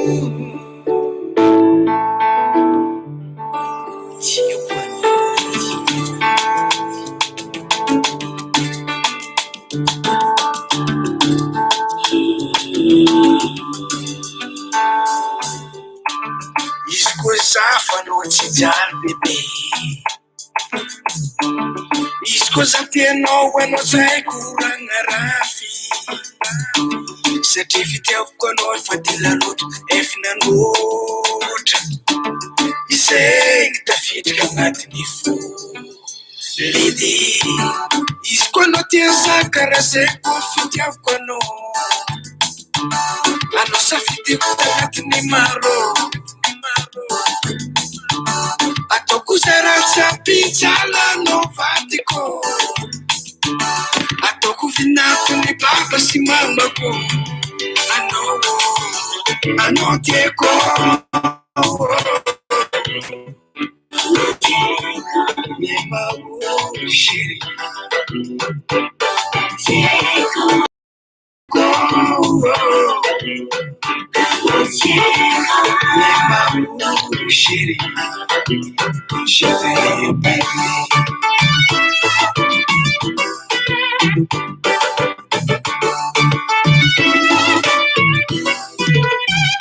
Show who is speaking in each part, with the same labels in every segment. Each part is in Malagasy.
Speaker 1: Izy koa zafanao tsy jalo bebe, izy koa za tianao anao zay koragna rafy, satria fitiavako anao efa dila loatra efa nanoatra, izay tafiditra agnatiny fo ledy. Izy koa anao tia za karaha zay koa fitiavako anao safidiko tagnatiny maro, ataoko zay raha tsy ampijalanao vadiko, ataoko vinako ny baba sy mamako, anao tiako. Chérie, chérie, je vais baiser.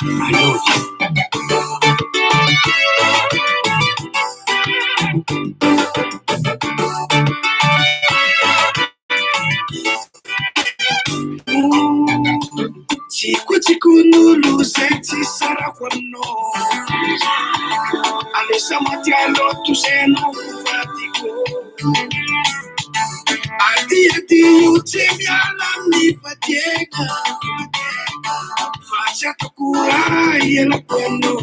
Speaker 1: I love you. Tikunulu sexy sara kwano, alesa matialo tu seno fatiko, ati utemi alami fatiega, facia tokura yela kwano,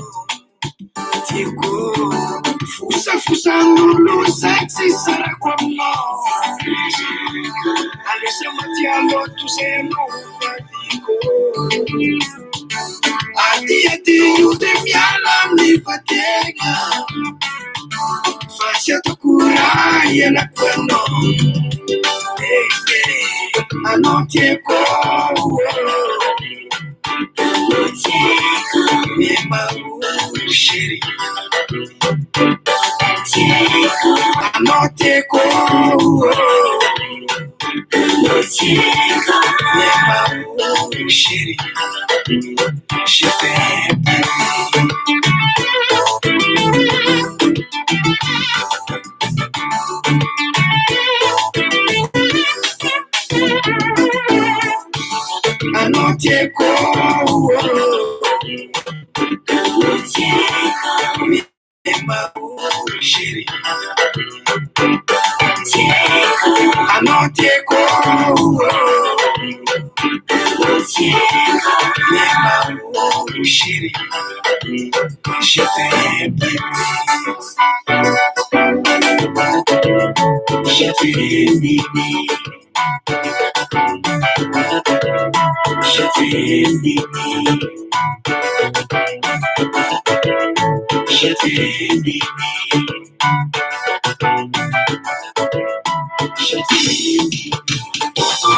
Speaker 1: tiko fusa nulu sexy sara kwano, alesa matialo tu seno fatiko. Ati utemi alami fatiega, facia tokura yela kwano, anotieko, chérie, anotieko, chérie, je t'aime. Anotieko, chérie, anotieko, chérie, je t'aime, je t'aime, je t'aime, je t'aime, je t'aime.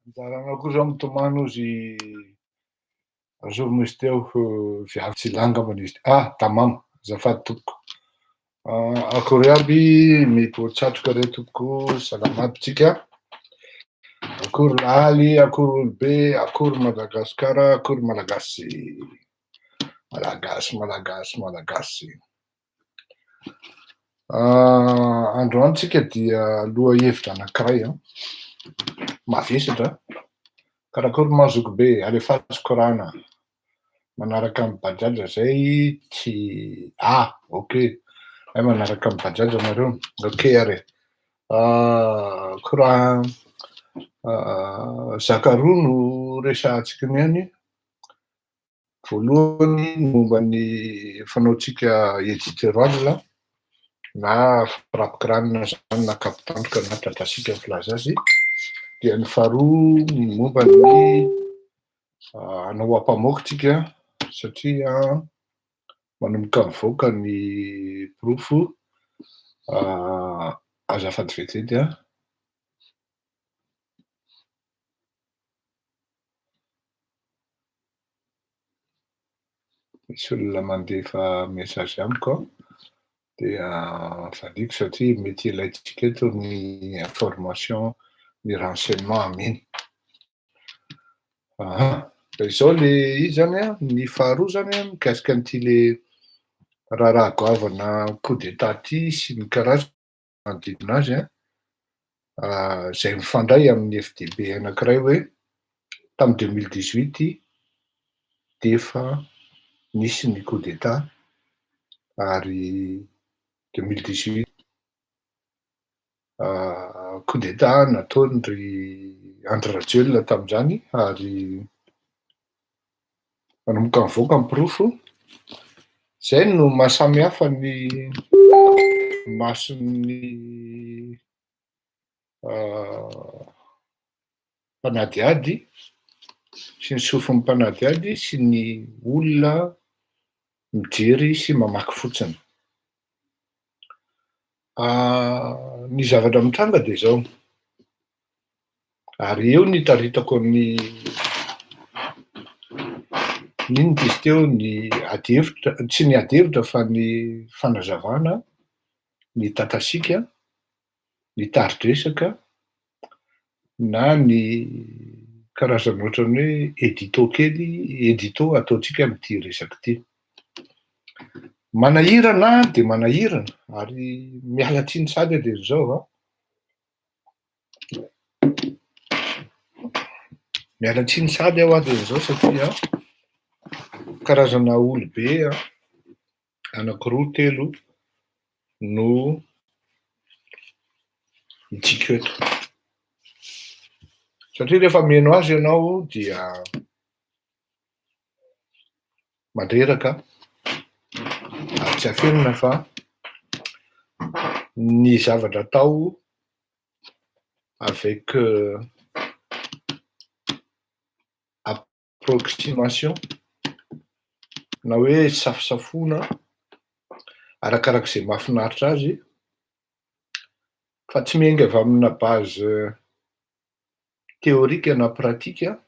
Speaker 2: Anjarana koa zao mitomany ozy azoro misy teo viavy tsy langama izy. Tamamo, azafady tompoko. Akory aby mety ho tsatroka re tompoko, salamaby tsika. Akory laly, akory olobe, akory Madagasikara, akory malagasy. Malagasy. Androany tsika dia loha hevitra anankiray mavesatra karakory mazoky be alefazoko rana manaraka amin'ny bajaja zay tsy ok manaraka amin'ny bajaja nareo ok are koraha zakaroa no resahantsika niany voalohany momban'ny fanaotsika éditorial na rapikranina zany na kapitantroka na tratrasika ny filaza azy dia ny faharoa momba ny anao ampamoky tsika satria manomboka mivoaka ny profo azafady vetety a. Misy olona mandefa mesazy amiko dia vadiko satria mety ilaitsika eto ny information ny renseignement aminy. Izao le izy zany a, ny faharoa zany a mikasika an'ity le raharaha goavana coup d'état ty sy ny karazany manodidina azy a, zay mifandray amin'ny FDB anankiray hoe tamin'ny 2018 defa nisy ny coup d'état ary 2018 coup d'état nataony ry Andry Rajoelina tamin'izany ary manomboka mivoaka ny profo. Zay no mahasamy hafa ny mason'ny mpanadiady sy ny sofin'ny mpanadiady sy ny olona mijery sy mamaky fotsiny. Ny zavatra mitranga de zao, ary eo nitaritako ny ninona izy teo ny adihevitra, tsy ny adihevitra fa ny fanazavana, ny tatasika, ny taridresaka na ny karazana ohatrany hoe édito kely, édito ataotsika am'ty resaky ty. Manahirana de manahirana ary miala tsiny sady de zao miala tsiny sady aho de zao satria karazana olobe anakiroa telo no hitsika eto. Satria rehefa meno azy ianao dia mandreraka ary tsy afenina fa ny zavatra atao avec approximation na hoe safosafona arakarak'izay mahafinaritra azy fa tsy miainga avy amina base théorique na pratika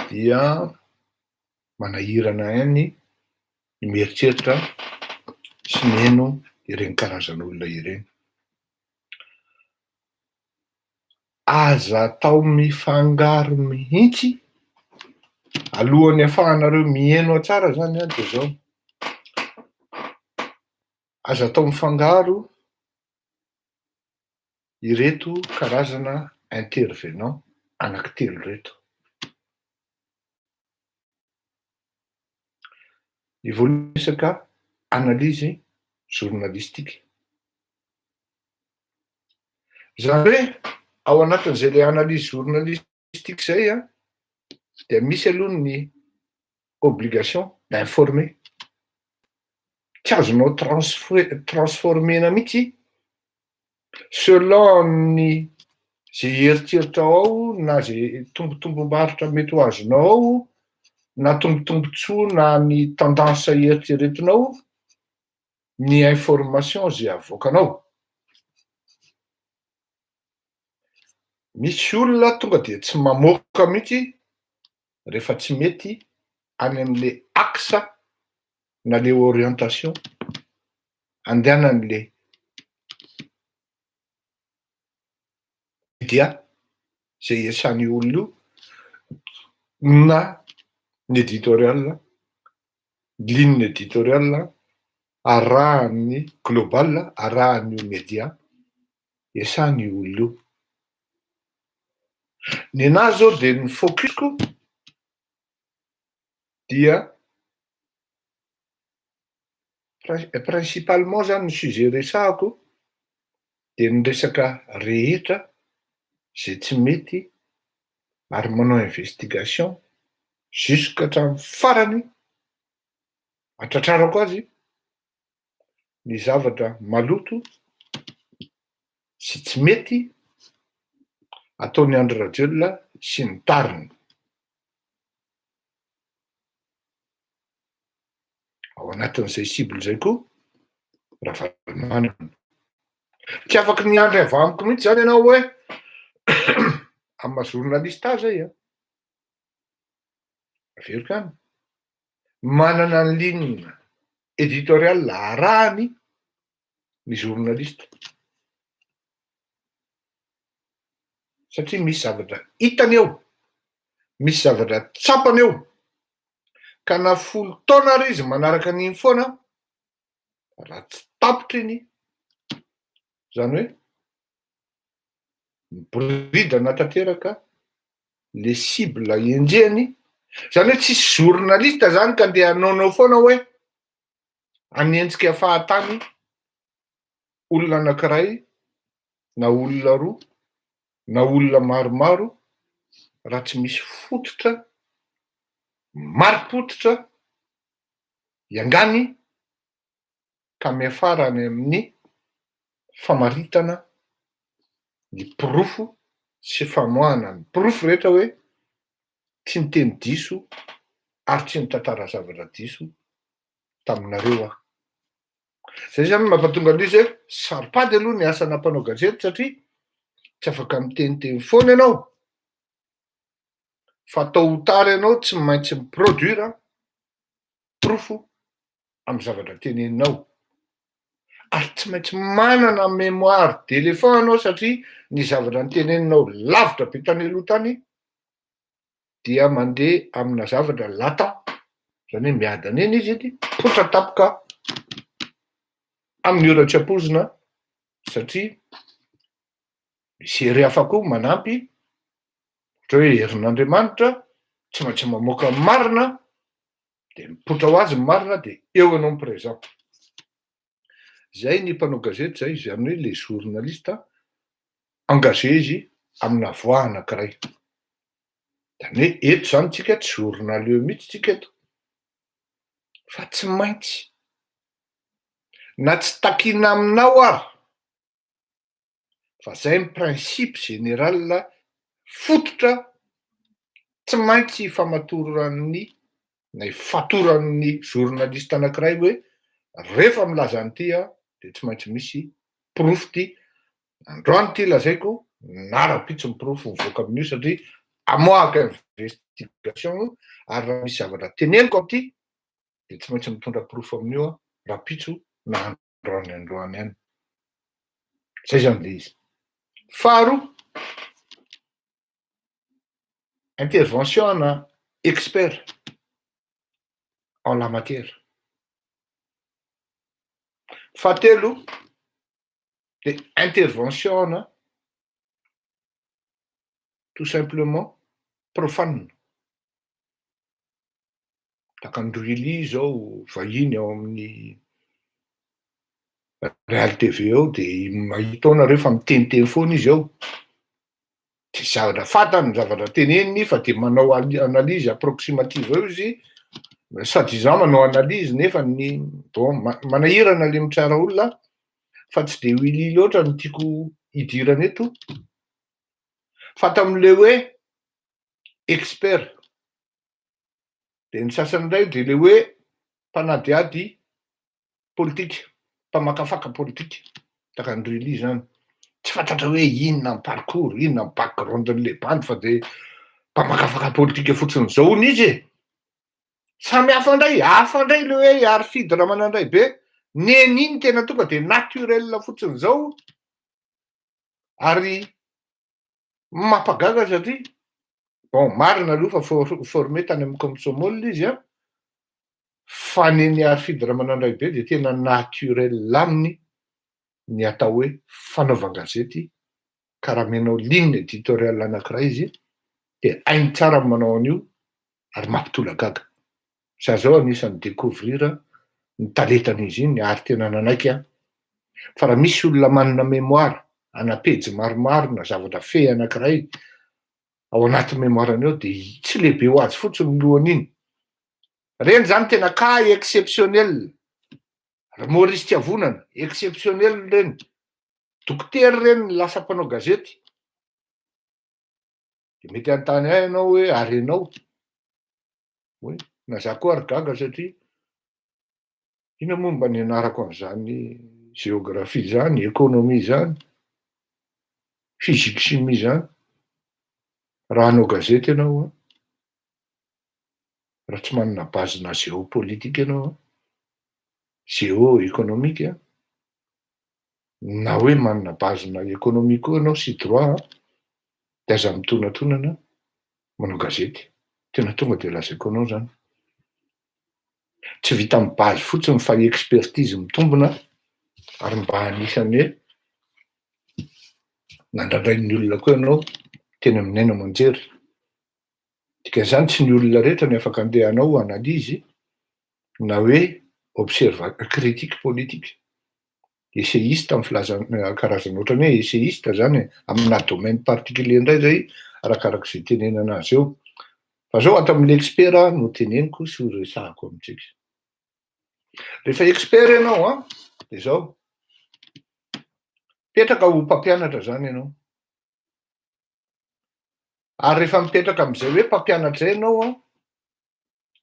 Speaker 2: dia manahirana ihany ny mieritreritra sy mihaino ireny karazan'olona ireny. Aza atao mifangaro mihitsy alohan'ny ahafahanareo mihaino tsara zany a de zao, aza atao mifangaro ireto karazana intervenant anankitelo reto. Ny voalohany resaka analyse journalistique. Zany hoe ao anatin'izay le analyse journalistique zay de misy aloha ny obligation d'informer. Tsy azonao transformena mihitsy selon ny zay eritreritranao ao na zay tombotombom-barotra mety ho azonao ao na tombotombotsoa na ny tendance eritreretinao ny information zay avoakanao. Misy olona tonga de tsy mamoaka mihitsy rehefa tsy mety any am'le axe na le orientation andehanan'le dia zay iasan'ny olona io na ny éditorial, ligne éditorial arahan'ny global, arahan'io média iasan'ny olona io. Ny anahy zao de ny focusiko dia principalement zany ny sujet resahako de ny resaka rehetra zay tsy mety ary manao investigation jusque hatramin'ny farany atratrarako azy ny zavatra maloto sy tsy mety ataon'ny Andry Rajoelina sy ny tariny. ao anatin'izay cible zay koa raha vamanana. Tsy afaky niandry avy amiko mihitsy zany ianao hoe amin'ny maha journaliste azy zay a averiko any manana ny ligne éditorial arahany ny journaliste satria misy zavatra hitany eo, misy zavatra tsapany eo ka na folo taona ary izy manaraka an'iny foana raha tsy tapitra iny zany hoe miboridana tanteraka le cible enjehany, zany hoe tsisy journaliste zany ka ndeha hanaonao foana hoe hanenjika fahatany olona anankiray na olona roa na olona maromaro raha tsy misy fototra mari-potitra iangany ka miafarany amin'ny famaritana ny porofo sy famoahana ny porofo rehetra hoe tsy niteny diso ary tsy nitantara zavatra diso taminareo aho. Zay zany mampatonga an'izy hoe saripady aloha ny asana mpanao gazety satria tsy afaka miteniteny foana ianao fa tôt ou tard ianao tsy maintsy miproduire porofo amin'ny zavatra teneninao ary tsy maintsy manana mémoire d'éléphant ianao satria ny zavatra niteneninao lavitra be tany aloha tany dia mandeha amina zavatra latent zany hoe miadana eny izy edy potra tapoka amin'ny ora tsy ampozina satria misy hery hafa koa manampy ohatra hoe herin'Andriamanitra tsy maintsy mamoaka ny marina de mipotra ho azy ny marina de eo ianao miprésent. Zay ny mpanao gazety zay zany hoe le journaliste engagé izy amina voix anankiray zany hoe eto zany tsika tsy journalieux mihitsy tsika eto fa tsy maintsy na tsy takina aminao ary fa zay ny principe général fototra tsy maintsy famatoran'ny na ifatoran'ny journaliste anankiray hoe rehefa milaza an'ity a de tsy maintsy misy porofo ty androany ty lazaiko na rapitso ny porofo mivoaka amin'io satria amoaka investigation ary raha misy zavatra teneniko am'ty de tsy maintsy mitondra porofo amin'io a rapitso na androany any. Zay zany le izy. Faharoa, intervention ana expert en la matière. Fahatelo de intervention ana tout simplement profane. Tahaka ny Ruili zao vahiny ao amin'ny Real TV ao de mahita ao nareo fa miteniteny foana izy ao tsy zavatra fantany zavatra teneniny fa de manao analyse approximative eo izy sady-disant manao analyse nefa ny bon manahirana le mitsara olona fa tsy de Willy loatra no tiako hidirana eto fa tam'le hoe expert de ny sasany indray de le hoe mpanadiady politika, mpamakafaka politika tahaka ny Ruili zany tsy fantatra hoe inona ny parcours, inona ny background-n'le bandy fa de mpamakafaka politika fotsiny zao hono izy e. Samy hafa indray le hoe ary fidy ramanandray be nen'iny tena tonga de naturel fotsiny zao ary mampagaga satria bon marina aloha fa formé tany amin'ny Komsomol izy a fa neny ary fidy ramanandray be de tena naturel aminy ny atao hoe fanaovan-gazety ka raha menao ligne éditoriale anankiray izy de hainy tsara manao an'io ary mampitolagaga. Za zao anisan'ny découvrir ny talentan'izy iny ary tena nanaiky aho fa raha misy olona manana mémoire ana-pejy maromaro na zavatra fe anankiray ao anaty mémoirany ao de tsy lehibe ho azy fotsiny ny lohan'iny. Reny zany tena cas exceptionnel. Maurice Tiavonana exceptionnel reny, dokotera reny lasa mpanao gazety de mety anontany ahy ianao hoe ary ianao? Oy na za koa ary gaga satria Ina momba ny anarako an'izany géographie zany, économie zany, physique chimie zany, raha hanao gazety ianao a, raha tsy manana bazina géopolitika ianao a, géoéconomique a, na hoe manana bazina économique koa ianao sy droit a, de aza mitonantonana manao gazety. Tena tonga de lazaiko anao zany. Tsy vita amin'ny base fotsiny fa expertise mitombina ary mba anisany hoe nandradran'ny olona koa ianao teny amin'ny aina aman-jery. Dikan'izany tsy ny olona rehetra ny afaka andehanao analyzy na hoe critique politique. Essayiste amin'ny filazana karazana ohatrany hoe essayiste zany amina domaine particulier indray zay arakarak'izay tenenana azy eo. Fa zao ato amin'ny expert no teneniko sy ho resahako amintsika. Rehefa expert ianao a, de zao. Petraka ho mpampianatra zany ianao. Ary rehefa mipetraka amin'izay hoe mpampianatra zay ianao a,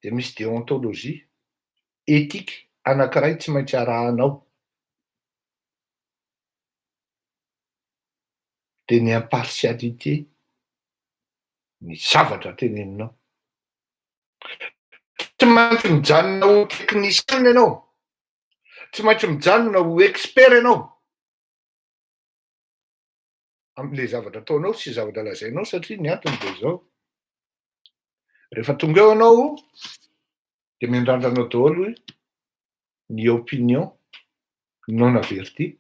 Speaker 2: de misy déontologie, éthique anankiray tsy maintsy arahanao. De ny impartialité ny zavatra teneninao. Tsy maintsy mijanona ho technicien ianao, tsy maintsy mijanona ho expert ianao am'le zavatra ataonao sy zavatra lazainao satria ny antony de zao. Rehefa tonga eo ianao de miandrandranao daholo hoe ny opinion non avertie,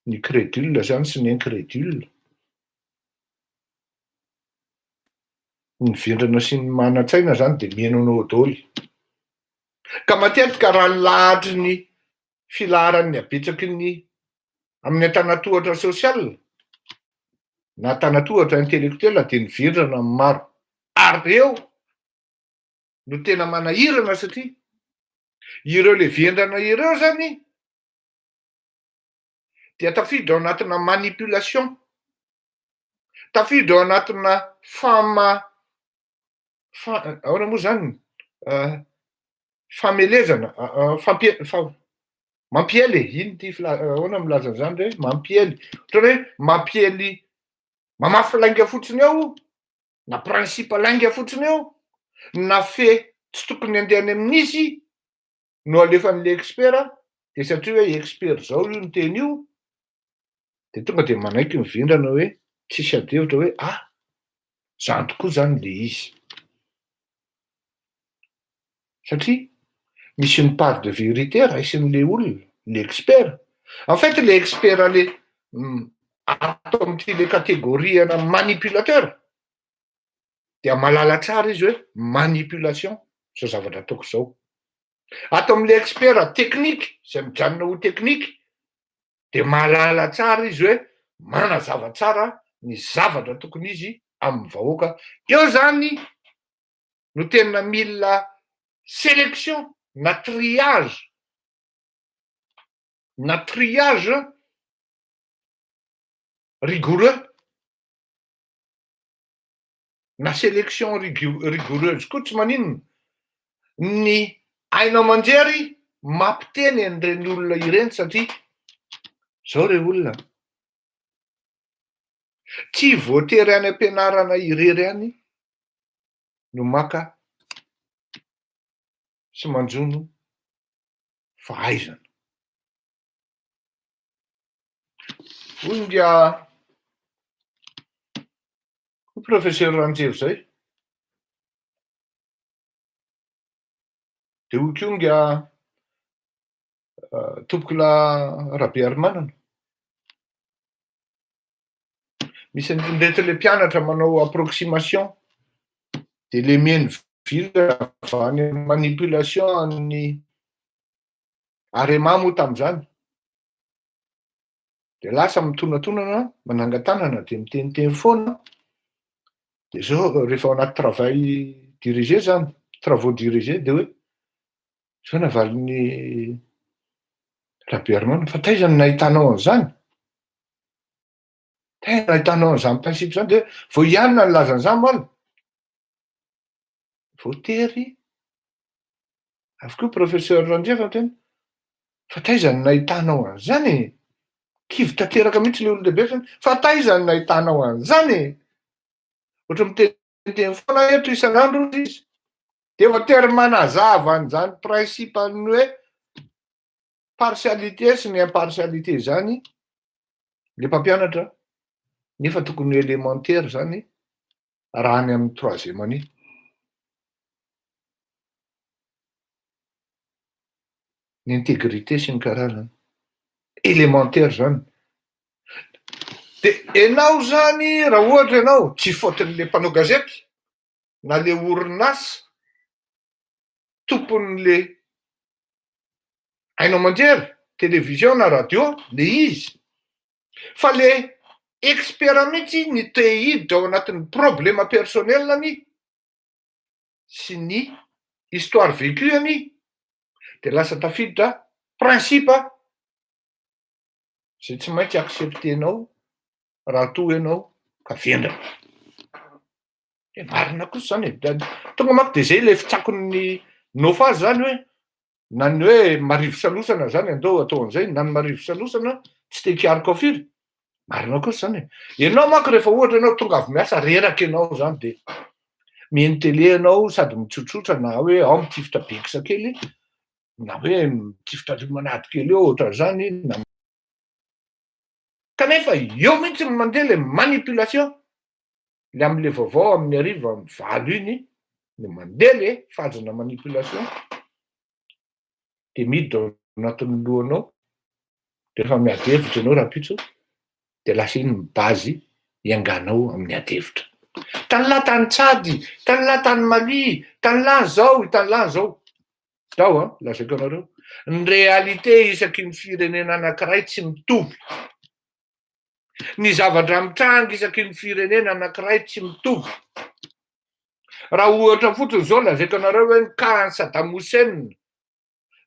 Speaker 2: ny crédule zany sy ny incrédule, ny vendrana sy ny manan-tsaina zany de mihaino anao daholo. Ka matetika raha lahatry ny filaharan'ny habetsaky ny amin'ny antanatohatra social na antanatohatra intellectuel de ny vendrana amin'ny maro. Ary reo no tena manahirana satria ireo le vendrana ireo zany dia tafiditra ao anatina manipulation, tafiditra ao anatina ahoana moa zany famelezana, mampiely ino ty ahoana milaza an'izany hoe mampiely, ohatrany hoe mampiely, mamafy lainga fotsiny eo na principe lainga fotsiny eo na fe tsy tokony andehany amin'izy no alefan'le expert de satria hoe expert zao io no teny io de tonga de manaiky ny vendrana hoe tsisy adihevitra hoe zany tokoa zany le izy. Satria misy une part de vérité raisin'le olona, le expert. En fait le expert le ato amin'ity le catégorie-na manipulateur dia malala tsara izy hoe manipulation zao zavatra ataoko zao. Ato amin'le expert technique zay mijanona ho technique de malala tsara izy hoe manazava tsara ny zavatra tokony izy amin'ny vahoaka. Eo zany no tena mila sélection na triage rigoureux na sélection rigoureuse koa tsy maninona ny hainao aman-jery mampiteny an'ireny olona ireny satria zao re olona tsy voatery any am-pianarana irery any no maka sy manjono fahaizana. Onga professeur Ranjevy zay de okonga tompokola Rabearmanana. Misy ndreto le mpianatra manao approximation de le mihaino vira avy any manipulation amin'ny arema moa tam'izany de lasa mitonantonana manangan-tanana de miteniteny foana de zao rehefa ao anaty travail dirigé zany, travaux dirigés de hoe zao navalin'ny Rabearmanana fa taizany nahitanao an'izany, tena nahitanao an'izany principe zany de vao ianona ny lazan'izany moa voatery avokoa professeur Randriafa tena fa taizany nahitanao an'izany kivy tanteraka mihitsy le ololehibe fa taizany nahitanao an'izany ohatra miteniteny foana eto isan'andro izy de efa tery manazava an'izany principe ny hoe partialité sy ny impartialité zany le mpampianatra nefa tokony élémentaire zany raha any amin'ny troisième année ny intégrité sy ny karazany élémentaire zany de enao zany raha ohatra ianao tsy fôtin'le mpanao gazety na le orinasa tompon'le hainao manjery télévision na radio le izy fa le expert mihitsy ny tehiditra ao anatin'ny problema personnelany sy ny histoire vécuany de lasa tafiditra principe zay tsy maintsy acceptenao raha toa ianao ka vendrana de marina kosa zany tonga manko de zay le fitsakon'ny nofazy zany hoe na ny hoe marivo salosana zany andao atao an'izay na ny marivo salosana tsy te hikiariko ao firy marina kosa zany ianao manko rehefa ohatra ianao tonga avy miasa reraka ianao zany de mihaino télé ianao sady mitsotsotra na hoe ao mitifitra bekisa kely na hoe mitifitra limonady kely eo ohatra zany na kanefa eo mihitsy ny mandeha le manipulation le am'le vaovao amin'ny arivo amin'ny valo iny no mandeha le fazana manipulation de miditra ao anatin'ny lohanao de rehefa miady hevitra ianao rapitso de lasa iny mibazy ianganao amin'ny ady hevitra tany lahy tany tsady tany lahy tany mali tany lahy zao tany lahy zao zao a lazaiko anareo ny réalité isaky ny firenena anankiray tsy mitovy ny zavatra mitranga isaky ny firenena anankiray tsy mitovy raha ohatra fotsiny zao lazaiko anareo hoe ny cas Saddam Hussein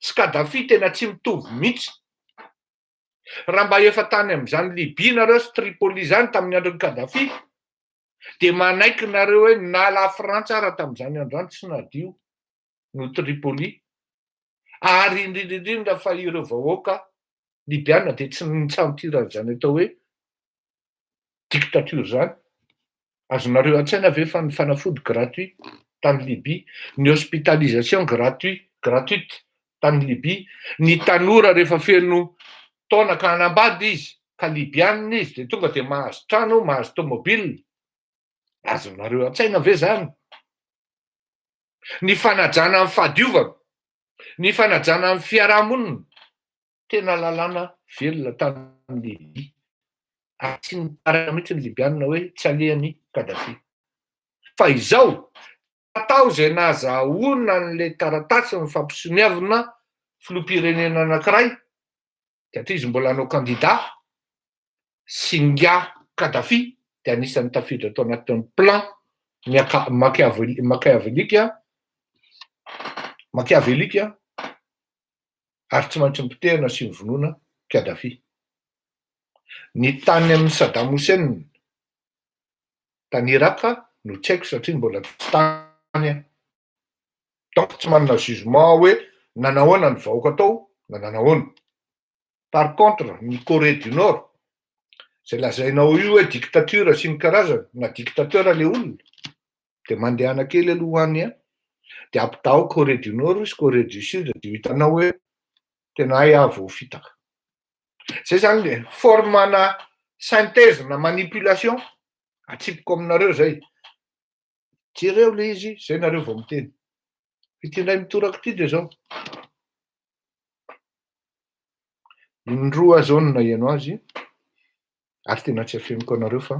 Speaker 2: sy Kadhafi tena tsy mitovy mihitsy raha mba efa tany amin'izany Libye nareo sy Tripoli zany tamin'ny andron'ny Kadhafi de manaiky nareo hoe nala Frantsa raha tamin'izany androany tsy nadio no Tripoli ary indrindrindrindra fa ireo vahoaka libiana de tsy nitsantiran'izany atao hoe dictature zany azonareo an-tsaina ve fa ny fanafody gratuit tany Libye ny hospitalisation gratuite tany Libye ny tanora rehefa feno taona ka hanambady izy ka libianina izy de tonga de mahazo trano mahazo tomobile azonareo an-tsaina ve zany ny fanajana amin'ny fahadiovana ny fanajana amin'ny fiarahamonina tena lalàna velona tany Libye ary tsy nitarana mihitsy ny libianina hoe tsy alehany Kadhafi fa izao atao zay nahazahoana n'le taratasy ny fampisoniavana filoham-pirenena anankiray satria izy mbola hanao candidat singa Kadhafi de anisan'ny tafiditra tao anatin'ny plan machiavélika ary tsy maintsy mipitehana sy mivonoana Kadhafi ny tany amin'ny Saddam Hussein tany Iraka no tsy haiko satria mbola tsy tany donc tsy manana jugement hoe nanahoana ny vahoaka tao na nanahoana par contre ny Corée du Nord zay lazainao io hoe dictature sy ny karazany na dictateur le olona de mandehana kely aloha any a de ampitao Corée du Nord sy Corée du Sud de hitanao hoe tena hay avo fitaka zay zany le formana synthèse na manipulation atsipiko aminareo zay jereo le izy zay nareo vao miteny fitindray mitorako ty de zao indroa zao no naheno azy ary tena tsy afeniko anareo fa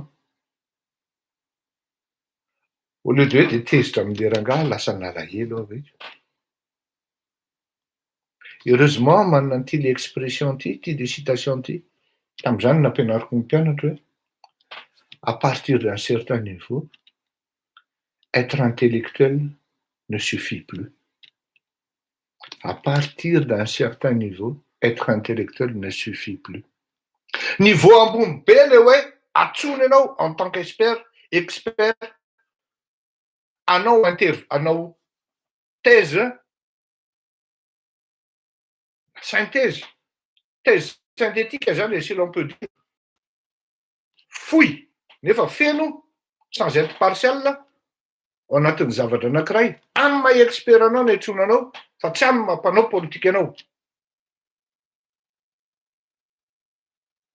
Speaker 2: au lieu de hoe de tezitra am'le rangahy lasa nalahelo avy heureusement manana an'ity le expression ty de citation ty tam'izany nampianariko ny mpianatra hoe à partir d'un certain niveau être intellectuel ne suffit plus à partir d'un certain niveau être intellectuel ne suffit plus niveau ambony be le hoe atsony ianao en tant qu'expert anao thèse synthèse synthétique zany si l'on peut dire fohy nefa feno sans être partiel ao anatin'ny zavatra anankiray amin'ny maha expert anao no antsoinanao fa tsy amin'ny mampanao politika anao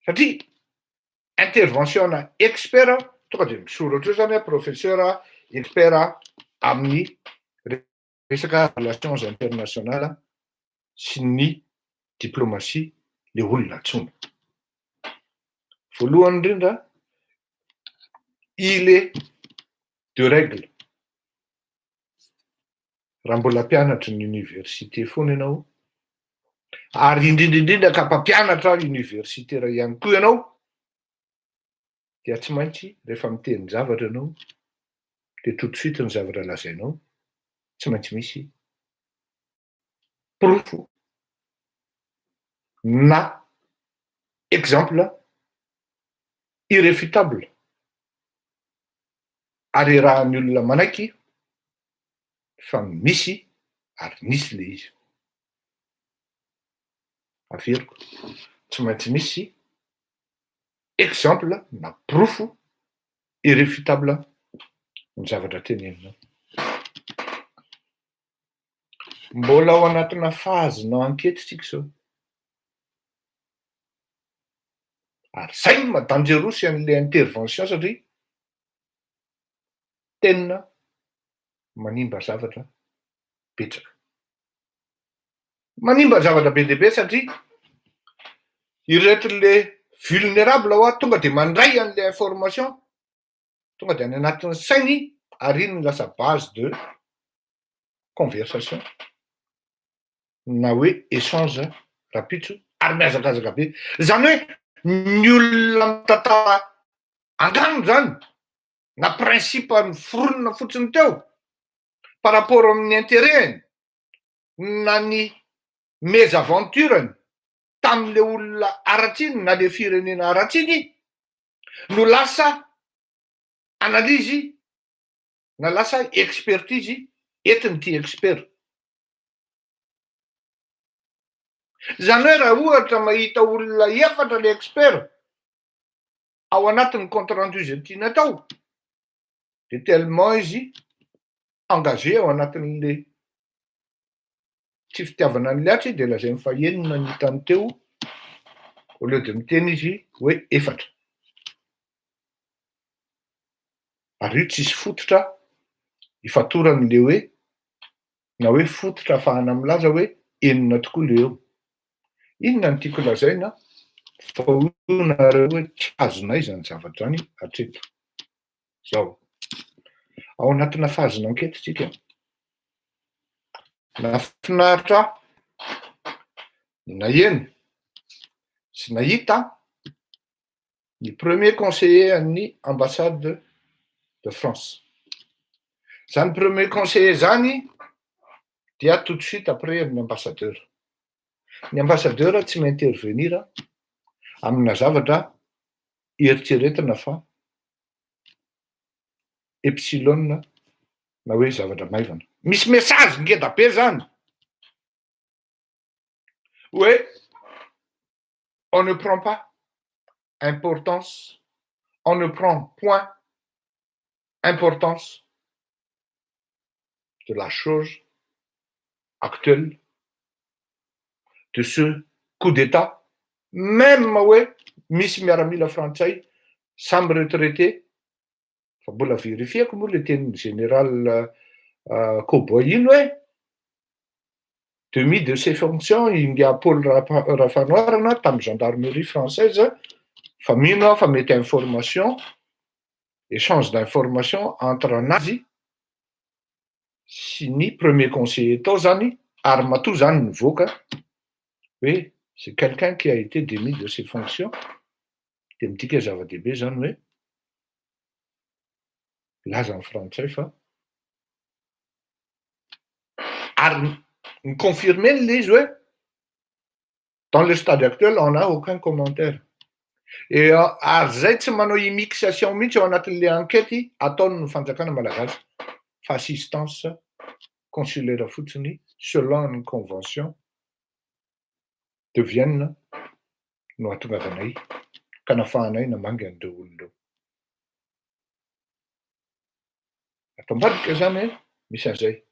Speaker 2: satria intervention na expert tonga de misoratra io zany professeur expert amin'ny resaka relations internationales sy ny diplomatie le olona antsona voalohany indrindra il est de règle raha mbola mpianatra ny université foana ianao ary indrindrindrindra ka mpampianatra université raha ihany koa ianao dia tsy maintsy rehefa miteny zavatra ianao de tout de suite ny zavatra lazainao tsy maintsy misy profo na exemple irréfutable ary raha ny olona manaiky fa misy ary nisy le izy averiko tsy maintsy misy exemple na profo irréfutable ny zavatra teneninao mbola ao anatina fazina ankety tsika zao ary zay madanjerosy an'le intervention satria tena manimba zavatra betsaka manimba zavatra be deaibe satria ireto le vulnérable ao tonga de mandray an'le information tonga de any anatin'ny sainy ary iny lasa base de conversation na hoe échange rapitso ary miazakazaka be zany hoe ny olona mitantara andrano zany na principe ny foronina fotsiny teo par rapport amin'ny intérêtny na ny mésaventureny tam'le olona aratsiny na le firenena aratsiny no lasa analyzy na lasa expertise entiny ty expert zany hoe raha ohatra mahita olona efatra le expert ao anatin'ny compte rendu zay tiana atao de tellement izy engagé ao anatin'le tsy fitiavana an'le atra de lazay fa enina ny hitany teo au lieu de miteny izy hoe efatra ary io tsisy fototra ifatoran'le hoe na hoe fototra ahafahana milaza hoe enina tokoa le eo inona ny tiako lazaina fa io nareo hoe tsy azonay zany zavatra zany hatreto zao ao anatina fazina ankety tsika na finaritra naheno sy nahita ny premier conseiller amin'ny ambassade de France zany premier conseiller zany dia tout de suite après amin'ny ambassadeur ny ambassadeur tsy maintervenir amina zavatra eritreretina fa epsilon na hoe zavatra maivana misy message ngeda be zany hoe on ne prend pas importance on ne prend point importance de la chose actuelle de ce coup d'état même hoe misy miaramila frantsay samby retraité fa mbola vérifieko moa le tenin'ny général Cowboy iny hoe demi de ses fonctions ingia Paul Rafanoirana tamin'ny gendarmerie française fa mino fa mety information échange d'information entre anazy sy ny premier conseiller tao zany ary matoa zany nivoaka hoe c'est quelqu'un qui a été démis de ses fonctions de midika zava-dehibe zany hoe laza ny frantsay fa ary ny confirmer le izy hoe dans le stade actuel on n'a aucun commentaire et ary zay tsy manao immixation mihitsy ao anatin'le enquête ataon'ny fanjakana malagasy fa assistance consulaire fotsiny selon une convention de Vienne no atongavanay ka nafahanay namangy an'ireo olon'ireo. Atao-badika zany hoe misy an'izay.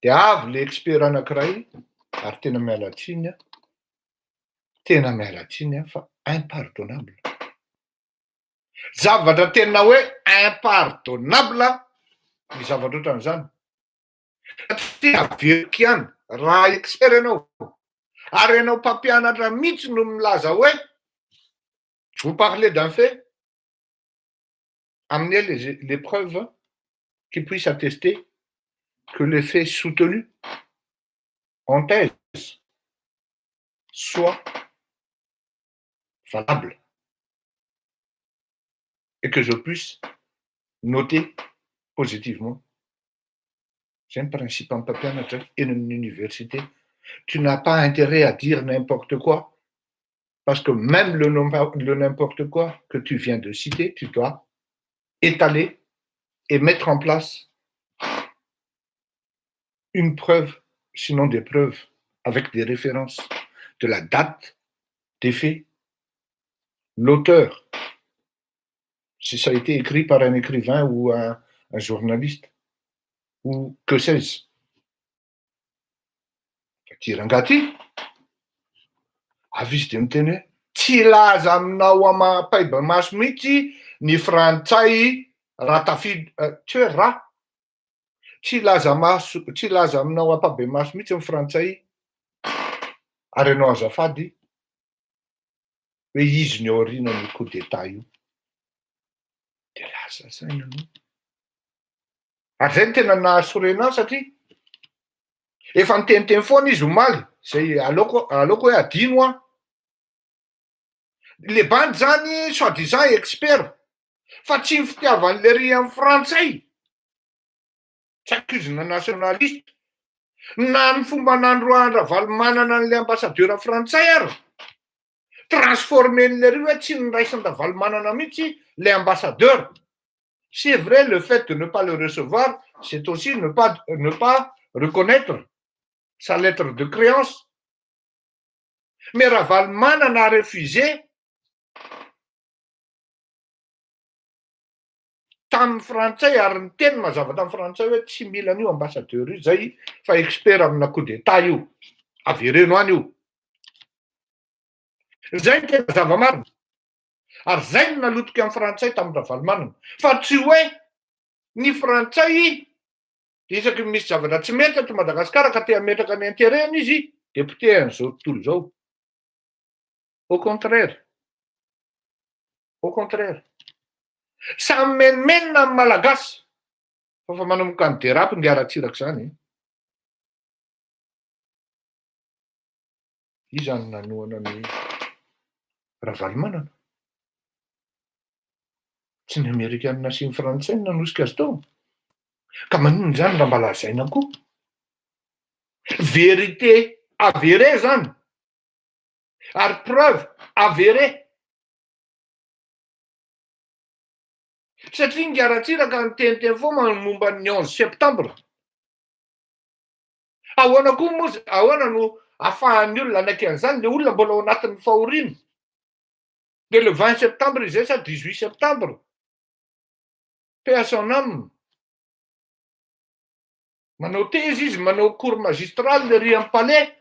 Speaker 2: De avy le expert anankiray ary tena miala tsiny fa impardonnable. Zavatra tena hoe impardonnable ny zavatra ohatran'izany. Satria averiky ihany raha expert ianao ary ianao mpampianatra mihitsy no milaza hoe je vous parlais d'un fait, amenez les preuves qui puissent attester que les faits soutenus en thèse soient valables et que je puisse noter positivement. C'est un principe en mpampianatra eny amin'ny université. Tu n'as pas intérêt à dire n'importe quoi, parce que même le n'importe quoi que tu viens de citer, tu dois étaler et mettre en place une preuve, sinon des preuves, avec des références de la date des faits, l'auteur, si ça a été écrit par un écrivain ou un journaliste, ou que sais-je. Tirangati, avy izy de miteny hoe tsy laza aminao amapaiba maso mihitsy ny frantsay raha tafidy tsy hoe raha tsy laza aminao ampabe maso mihitsy ny frantsay ary ianao azafady hoe izy ny aorianan'ny coup d'état io. De laza saina anao. Ary zay no tena nahasorena satria efa niteniteny foana izy omaly zay aleoko hoe adino a. Le bandy zany soi-disant expert fa tsy ny fitiavan'le ry amin'ny frantsay, tsy accusena nationaliste na ny fomba nandroahana valomanana an'le ambassadeur frantsay ary transformen'le ry hoe tsy niraisinda valomanana mihitsy le ambassadeur. C'est vrai, le fait de ne pas le recevoir, c'est aussi ne pas reconnaître sa lettre de créance. Mais raha valomanana a refusé tamin'ny frantsay ary niteny mazava tamin'ny frantsay hoe tsy mila an'io ambassadeur io zay fa expert amina coup d'état io, avereno any io. Zay ny tena zava-marina. Ary zay no nalotoka amin'ny frantsay tamin'ny raha valomanana. Fa tsy hoe ny frantsay de isaky misy zavatra tsy mety eto Madagasikara ka te hametraka ny intérêt-ny izy de potehan'izao tontolo zao. Au contraire. Samy menomenona amin'ny malagasy fa manomboka ny derapy ny aratsiraka zany. Io zany nanoana ny raha valomanana. Tsy ny Amerikanina sy ny frantsay nanosika azy tao. Ka maninona zany raha mba lazaina koa? Vérité avérée zany. Ary preuve avérée. Satria ny aratsiraka niteniteny foana momba ny 11 septembre. Ahoana no ahafahan'ny olona anaiky an'izany, le olona mbola ao anatin'ny fahoriana. De le 20 septembre izay sa 18 septembre. Paix à son âme. Manao tezy izy, manao cours magistral le ry amin'ny palais,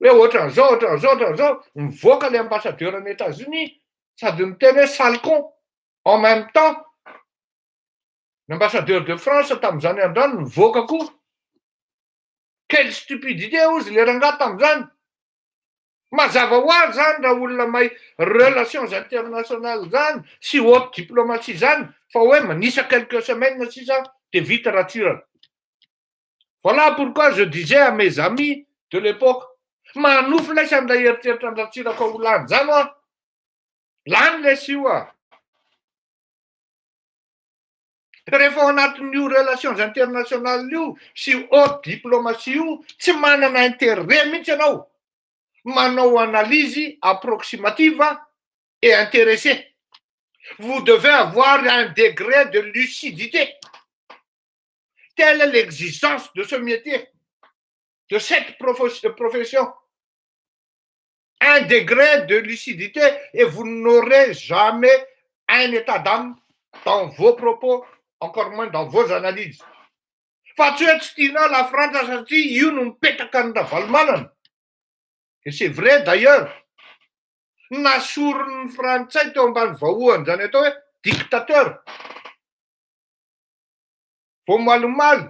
Speaker 2: hoe ohatran'izao, mivoaka le ambassadeur any États-Unis, sady miteny hoe salcon. En même temps, l'ambassadeur de France tamin'izany androany mivoaka koa. Quelle stupidité ozy le rangahy tamin'izany. Mazava ho azy zany raha olona mahay relations internationales zany sy haute diplomatie zany fa hoe manisa quelques semaines sisa de vite ratsirana. Voilà pourquoi je disais à mes amis de l'époque, manofy lay sandra eritreritra andratsiraka ho lany zany a. Lany le sy io a. Rehefa ao anatin'io relations internationales io sy haute diplomatie io tsy manana intérêt mihitsy ianao manao analyse approximative et intéressée. Vous devez avoir un degré de lucidité. Telle est l'exigence de ce métier, de cette profession. un degré de lucidité et vous n'aurez jamais un état d'âme dans vos propos, encore moins dans vos analyses. Fa tsy hoe tsy tiana la frantsa satria io no mipetaka ny Ravalomanana. Et c'est vrai d'ailleurs. Nasoron'ny frantsay teo ambany vahoany zany atao hoe dictateur. Vao malomaly.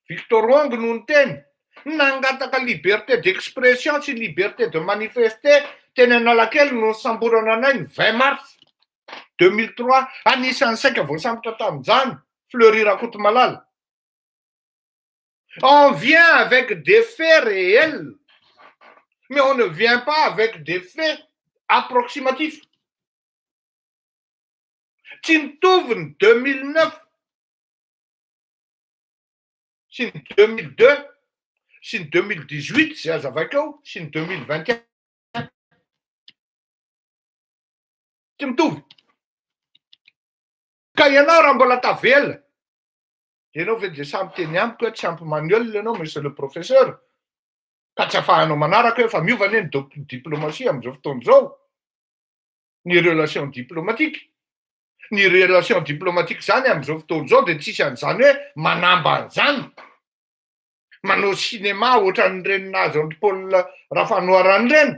Speaker 2: Victor Hugo no niteny nangataka liberté d'expression sy liberté de manifester teny Analakely no samborana anay ny 20 mars 2003 anisan'ny saika voasambotra tamin'izany Fleury Rakotomalala. On vient avec des faits réels, mais on ne vient pas avec des faits approximatifs. Tsy mitovy ny 2009 sy ny 2002 sy ny 2018 zay azavako eo sy ny 2021. Tsy mitovy. Ka ianao raha mbola tavela, ianao ve dia samy teny amiko hoe tsy ampy manuel ianao monsieur le professeur, ka tsy afahanao manaraka hoe fa miova anie ny diplomatie amin'izao fotoana izao, ny relation diplomatique. Ny relation diplomatique zany amin'izao fotoana izao dia tsisy an'izany hoe manamba an'izany. Manao cinéma ohatran'ireny nazy an'i Paul Rafanoirany ireny.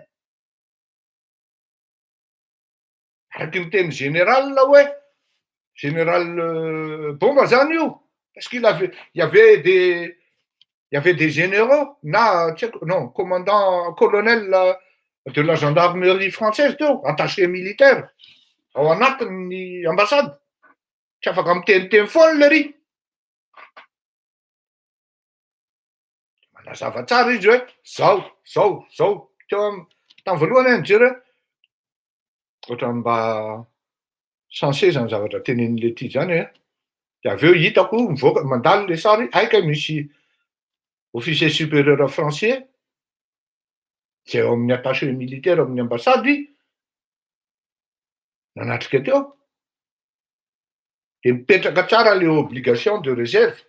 Speaker 2: Araky ny teny général hoe général Bomba zany io. Parce qu'il y avait des généraux, non, commandant, colonel de la gendarmerie française, attaché militaire, ao anatin'ny ambassade. Tsy afaka miteniteny foana le ry. Manazava tsara izy hoe zao. Teo tamin'ny voalohany nijery ohatra mba sensé zany zavatra tenenin'le ty zany hoe dia avy eo hitako mivoaka mandalo le sary aika misy officier supérieur français zay ao amin'ny attaché militaire amin'ny ambassady nanatrika teo dia mipetraka tsara le obligation de réserve.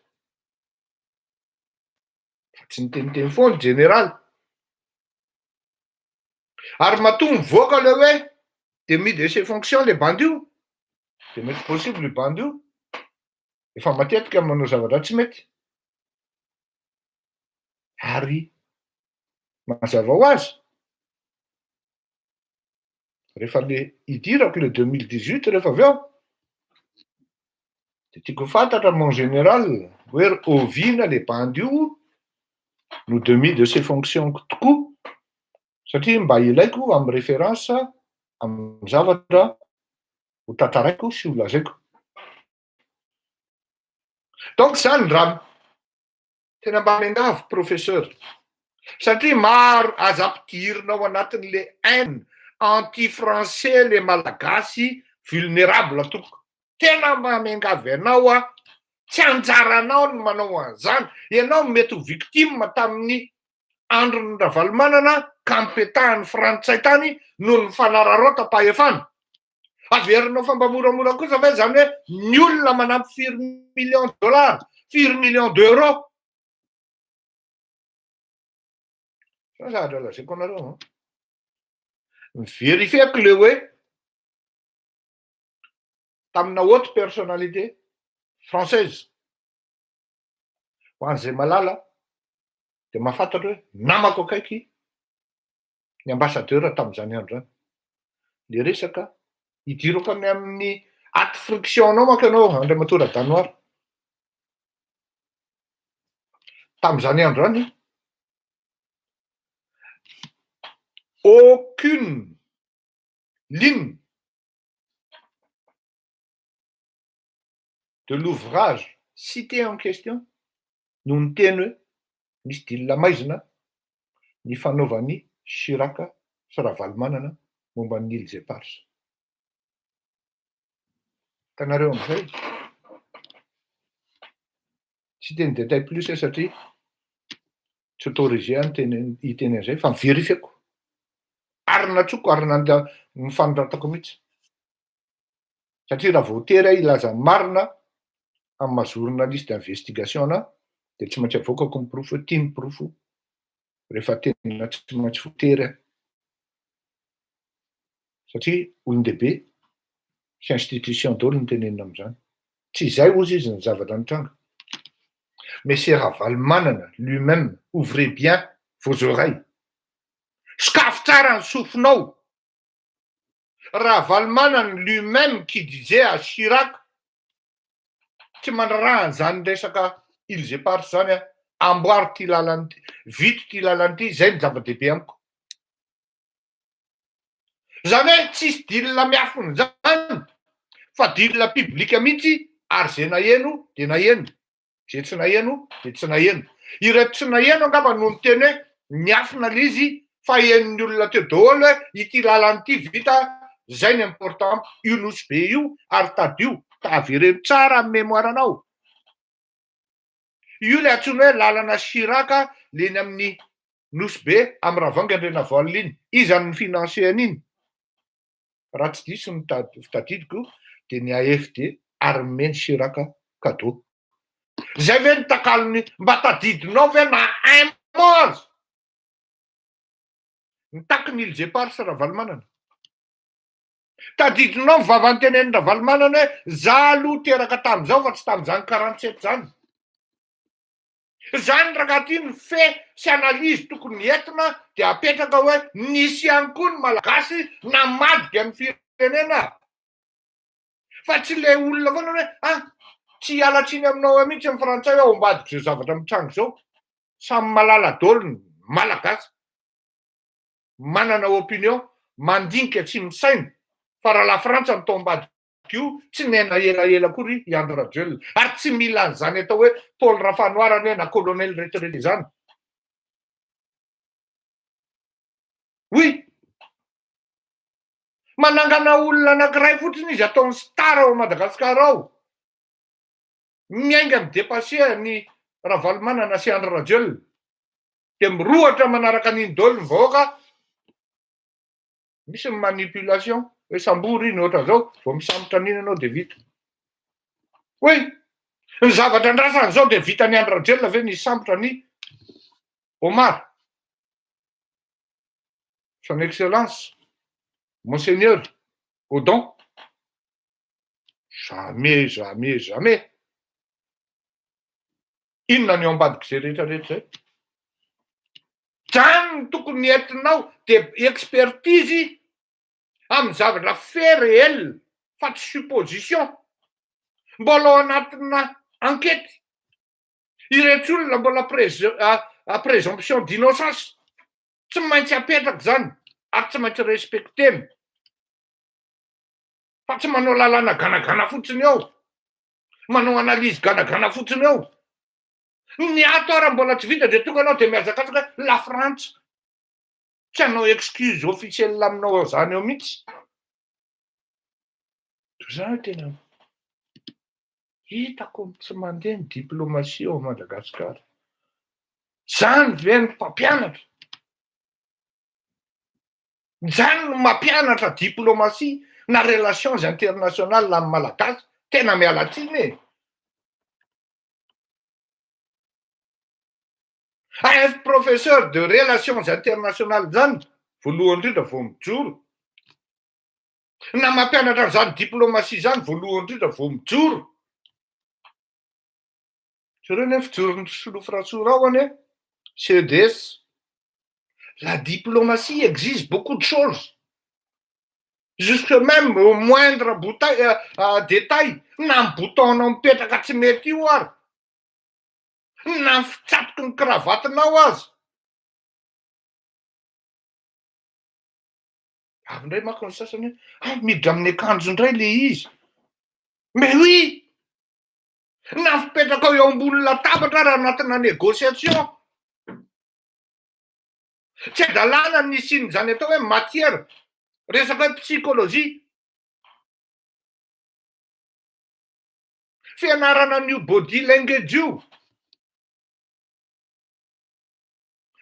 Speaker 2: Fa tsy niteniteny foana général. Ary matoa mivoaka le hoe démis de ses fonctions le bandio. Dia mety possible le bandio efa matetika manao zavatra tsy mety. Ary mazava ho azy rehefa le idirako le 2018 rehefa avy eo dia tiako fantatra mon général hoe oviana le bandio no démis de ses fonctions tokoa satria mba ilaiko amin'ny référence amin'ny zavatra ho tantaraiko sy ho lazaiko. Donc zany raha tena mba miangavy professeur satria maro aza ampidirina ao anatin'le haine anti-français le malagasy vulnérable toko. Tena mba miangavy ianao tsy anjaranao no manao an'izany. Ianao mety ho victime tamin'ny andron'ny Ravalomanana kampetahan'ny frantsay tany noho ny fanararaota-pahefana. Averinao fa mba moramora kosa ve zany hoe ny olona manampy 4 millions de dollars, 4 millions d'euros. Zahatra lazaiko anareo. Miverifiako le hoe tamina haute personnalité française ho an'izay malala dia mahafantatra hoe namako akaiky ny ambassadeur tamin'izany andro zany. Le resaka hidirako any amin'ny aty friction-nao manko ianao Andriamatora Danoir. Tamin'izany andro zany aucune ligne de l'ouvrage cité en question no niteny hoe misy dilina maizina ny fanaovan'ny Chirac sy Ravalomanana momba ny Îles Éparses. Hitanareo amin'izay tsy teny détail plus satria tsy autorisé hiteny an'izay fa miverifiako. Ary natsoko ary ny fanoratako mihitsy. Satria raha voatery ilaza marina amin'ny maha journaliste d'investigation dia tsy maintsy avoakako ny profo, tia ny profo. rehefa tena tsy maintsy fotery satria olon-dehibe sy institution daholo ny tenenina am'izany. Tsy izay ozy izy ny zavatra nitranga. Monsieur Ravalomanana lui-même, ouvrez bien vos oreilles. Sokafo tsara ny sofinao. Ravalomanana lui-même qui disait à Chirac, tsy manaraha an'izany resaka Îles Éparses zany a, amboary ty lalany ty, vito ty lalany ty, zay ny zava-dehibe amiko. Zany hoe tsisy dilina miafiny zany, fa dilina piblika mihitsy, ary zay naheno de naheno, zay tsy naheno de tsy naheno. Ireto tsy naheno angamba no miteny hoe niafina l'izy fa henony olona teo daholo hoe ity lalany ty vita, zay ny important, io nosy be io ary tadio, tavereno tsara amin'ny mémoiranao. Io le antsoina hoe lalana Chirac leny amin'ny nosy be amin'ny Ravanga Andrenavoalina iny, izany ny financé an'iny. Raha tsy diso ny tadidiko de ny AFD ary nomeny Chirac cadeau. Zay ve ny takalony mba tadidinao ve na un mot azy? Nitaky ny Îles Éparses Ravalomanana. Tadidinao ny vavan'ny tenen'ny Ravalomanana hoe za aloha teraka tam'izao fa tsy tam'izany 47 zany. Zany raha ty ny fe sy analyzy tokony entina de apetraka hoe nisy ihany koa ny malagasy namadika ny firenena. Fa tsy le olona foana hoe tsy hialatsiny aminao mihitsy amin'ny frantsay ao ambadika zao zavatra mitrango zao. Samy malala daholo ny malagasy. Manana opinion, mandinika tsy misaina. Fa raha la Frantsa ny tao ambadika io, tsy nena elaela kory i Andry Rajoelina. Ary tsy mila an'izany atao hoe Paul Rafanoarany hoe na colonel retraité zany. Oui. Manangana olona anankiray fotsiny izy ataony star ao Madagasikara ao. Miainga midepasser ny Ravalomanana sy Andry Rajoelina. De mirohatra manaraka an'iny daholo ny vahoaka. Misy ny manipulation. Hoe sambory iny ohatra zao, vao misambotra an'iny ianao de vita. Oui. Ny zavatra andrasany zao de vita ny Andry Rajoelina ve ny sambotra ny Omar. Son excellence, Monseigneur Godon. Jamais, jamais, jamais. Inona ny ao ambadika zay rehetrarehetra zay? Zany tokony entinao de expertise amin'ny zavatra fait réel, fa tsy supposition. Mbola ao anatina enquête. Ireto olona mbola présomption d'innocence. Tsy maintsy apetraka zany, ary tsy maintsy respecteny. Fa tsy manao lalàna ganagana fotsiny ao. Manao analyse ganagana fotsiny ao. Ny ato ara mbola tsy vita de tonga anao de miazakazaka la Frantsa. Tsy hanao excuse officielle aminao zany eo mihitsy. Zany tena hitako tsy mandeha ny diplomasia ao Madagasikara. Zany ve ny mpampianatra? Zany no mampianatra diplomasia na relations internationales amin'ny malagasy. Tena miala tsiny e. Un professeur de relations internationales zany, voalohany indrindra vao mijoro. Na mampianatra zany diplomasia zany voalohany indrindra vao mijoro. Zareo nefa fijoron'ny solofra-tsora ao ane, CEDS. La diplomatie exige beaucoup de choses. Jusque même au moindre détail. Na ny bouton-nao mipetraka tsy mety io ary. Na ny fitsatoky ny kravatinao azy. Avy indray manko ny sasany hoe miditra amin'ny akanjo indray le izy. Mais oui. Na fipetraka eo ambony latabatra raha anatina négociation. Tsy adalàna ny sin'izany atao hoe matière, resaka hoe psychologie. Fianarana an'io body language io.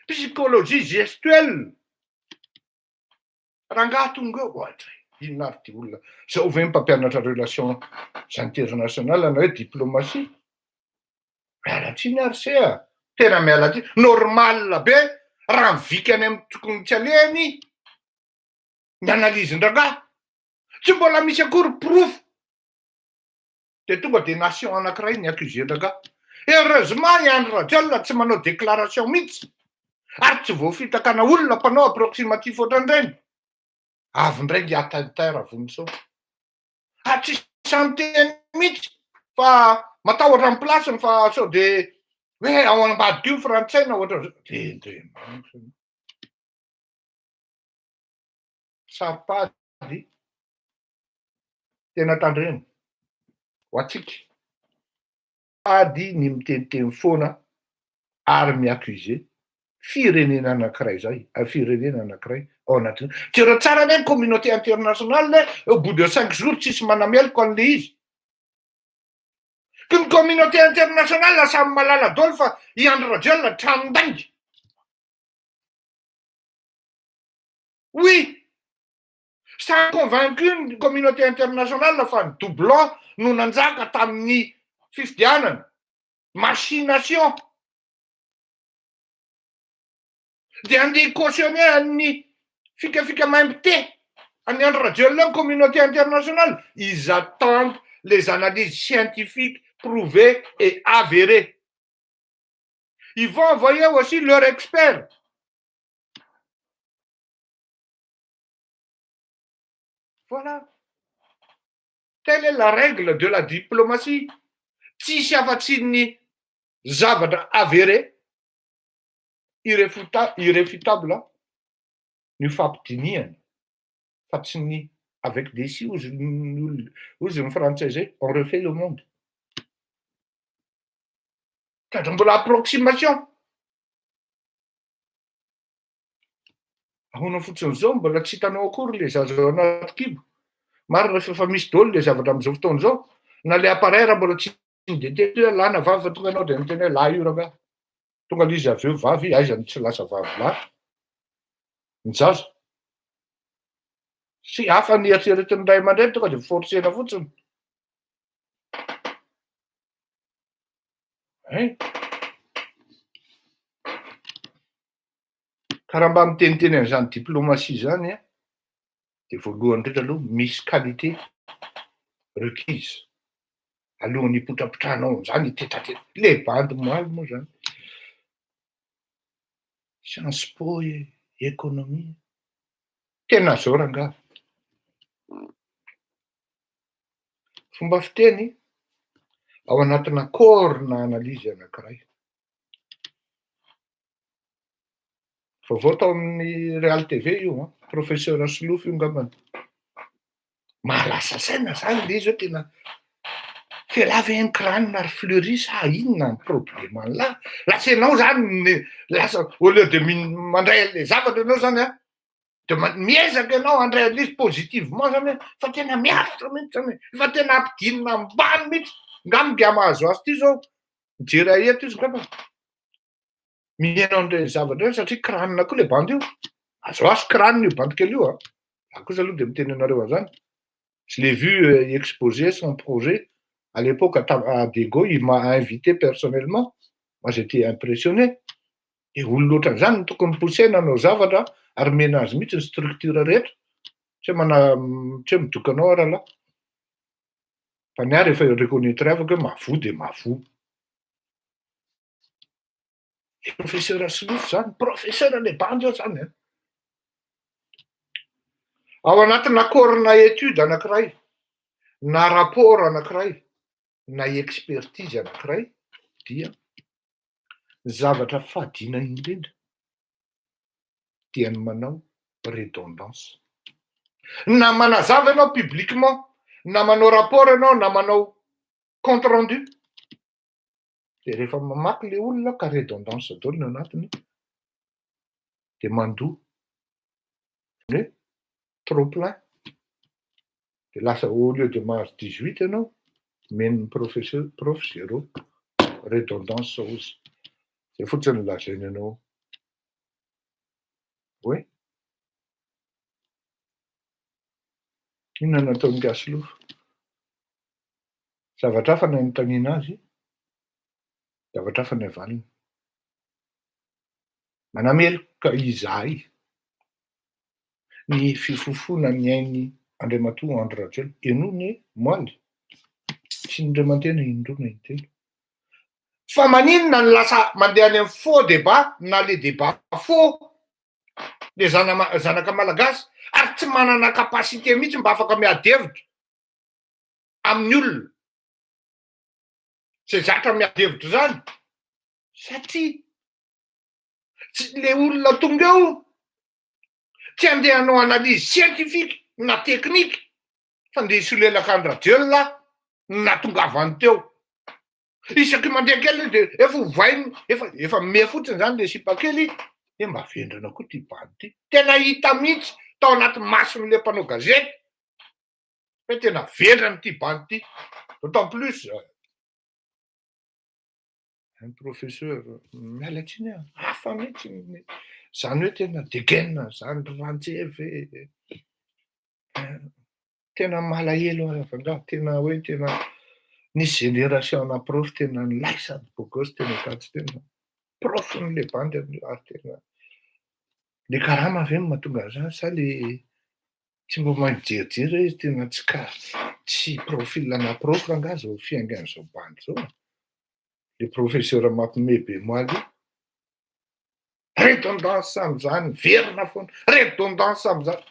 Speaker 2: Psychologie gestuelle. Rangaha tonga eo, ohatra, inona ary ty olona. Zao ve mpampianatra relations internationales na hoe diplomatie. Miala tsiny ary se. Tena miala tsiny. Normal be. raha mivika any amin'ny tokony tsy alehany ny analizin-drangah tsy mbola misy akory proof de tonga de nation anankiray ny accusé-ndrangah. Heureusement Andry Rajoelina tsy manao déclaration mihitsy ary tsy voafitakana olona mpanao approximatif ohatran'ireny avy ndray giatantaire vonso tsisy santeny mihitsy fa matahotra amin'ny plasiny fa sao de hoe ao ambadika io frantsay na ohatra de saripady tena tandreny ho atsika ady ny miteniteny foana ary miaccusé firenena anankiray zay firenena anankiray ao anatin tsy reo tsara ny communauté internationale au bout de 5 jours tsisy manameloko an'le izy ka ny communauté internationale samy malala dolo fa i Andry Rajoelina tranon-dainga. Oui, samy convaincu ny communauté internationale fa ny doublon no nanjaka tamin'ny fifidianana machination de andeha cautionné an'ny fikafika maimby any Andry Rajoelina ny communauté internationale. Ils attendent les analyses scientifiques prouvées et avérées. Ils vont envoyer aussi leurs experts. Voilà. Telle est la règle de la diplomatie. Tsisy afa-tsy ny zavatra avéré, irréfutable, ny fampidiniana fa tsy ny avec des si ozy ny frantsay zay on refait le monde. Kadra mbola approximation. Ahoana fotsiny zao mbola tsy hitanao akory le zaza ao anaty kibo. Marina fa misy dolo le zavatra amin'izao fotoana zao. Na le appareil raha mbola tsy de hoe lana vavy fa tonga anao de miteny hoe lahy io ranga. Tonga l'izy avy eo vavy aizany tsy lasa vavy lahy. Ny zaza. Sy hafa ny eritreretin'ny ray aman-dreny tonga de forcena fotsiny. Karaha mba miteniteny an'izany diplomatie zany de voalohany indrindra aloha misy qualité requise alohan'ny hipotrapotranao zany tetateta le bandy moaly moa zany Sciences Po économie tena zao rangaha. Fomba fiteny ao anatina corna analyse anankiray. Vaovao tao amin'ny Real TV io professeur Solofy io ngambany. Mahalasa saina zany le izy hoe tena fait laver un crâne ary fleurit sa inona ny problème an'la lasanao zany lasa au lieu de mandray le zavatra anao zany de miezaka ianao andray an'izy positivement zany fa tena miaritra mihitsy zany fa tena ampidinina ambany mihitsy ngamika mahazo azy ty zao mijery eto izy ngamba mihaino an'ireny zavatra ireny satria crâne koa le bandy io azo azo crâne io bandy kely io a kosa aloha de miteny anareo an'izany. Je l'ai vu exposer son projet à l'époque à Dego, il m'a invité personnellement. Moi j'étais impressionné. E olona ohatran'izany no tokony pousser nanao zavatra ary mena azy mihitsy ny structure rehetra. Tsy hoe midoka anao rahalahy. Fa ny ahy rehefa reconnaître afaka hoe mavo de mavo. Professeur Solofy zany, professeur le bandy io zany. Ao anatina corona étude anankiray, na rapport anankiray, na expertise anankiray dia zavatra fadina indrindra dia ny manao redondance. Na manazava ianao publiquement, na manao rapport ianao, na manao compte rendu, de rehefa mamaky le olona ka redondance daholo ny anatiny de mandoa hoe trop plein de lasa au lieu de mahazo 18 ianao men'ny professeur prof 0 redondance ozy. Zay fotsiny lazainy ianao hoe inona nataony Gasolofy. Zavatra hafa ny anontaniana azy, zavatra hafa ny avalony. Manamelo ka izahay ny fifofona ny ainy Andriamatoa Andry Rajoelina enony moaly sy Andriamantena indrona intelo. Fa maninona ny lasa mandeha any amin'ny faux débat na le débat faux le zanaka malagasy ary tsy manana kapasité mihitsy mba afaka miadevitra amin'ny olona zay zatra miadevitra zany, satria tsy le olona tonga eo tsy andeha hanao analyse scientifique na teknika fa andeha hisolelaka Andry Rajoelina natongavany teo. Isaky mandeha kely de efa ovainy efa me fotsiny zany le sipa kely mba vendrana koa ty bany ty. Tena hita mihitsy tao anaty mason'le mpanao gazety hoe tena vendrana ty bany ty. D'autant plus un professeur mialatsiny hafa mihitsy zany hoe tena degaine zany ranjevy tena malahelo avanga tena hoe tena nisy génération prof tena nilay sady bogosy tena katsy tena prof n'le bandy ary tena le karama ve mahatonga zany sa le tsy mba manjerijery hoe izy tena tsy profilana prof ranga zao fiaingan'izao bandy zao. Le professeur mampimebe moaly redondance am'zany verina foana redondance am'zany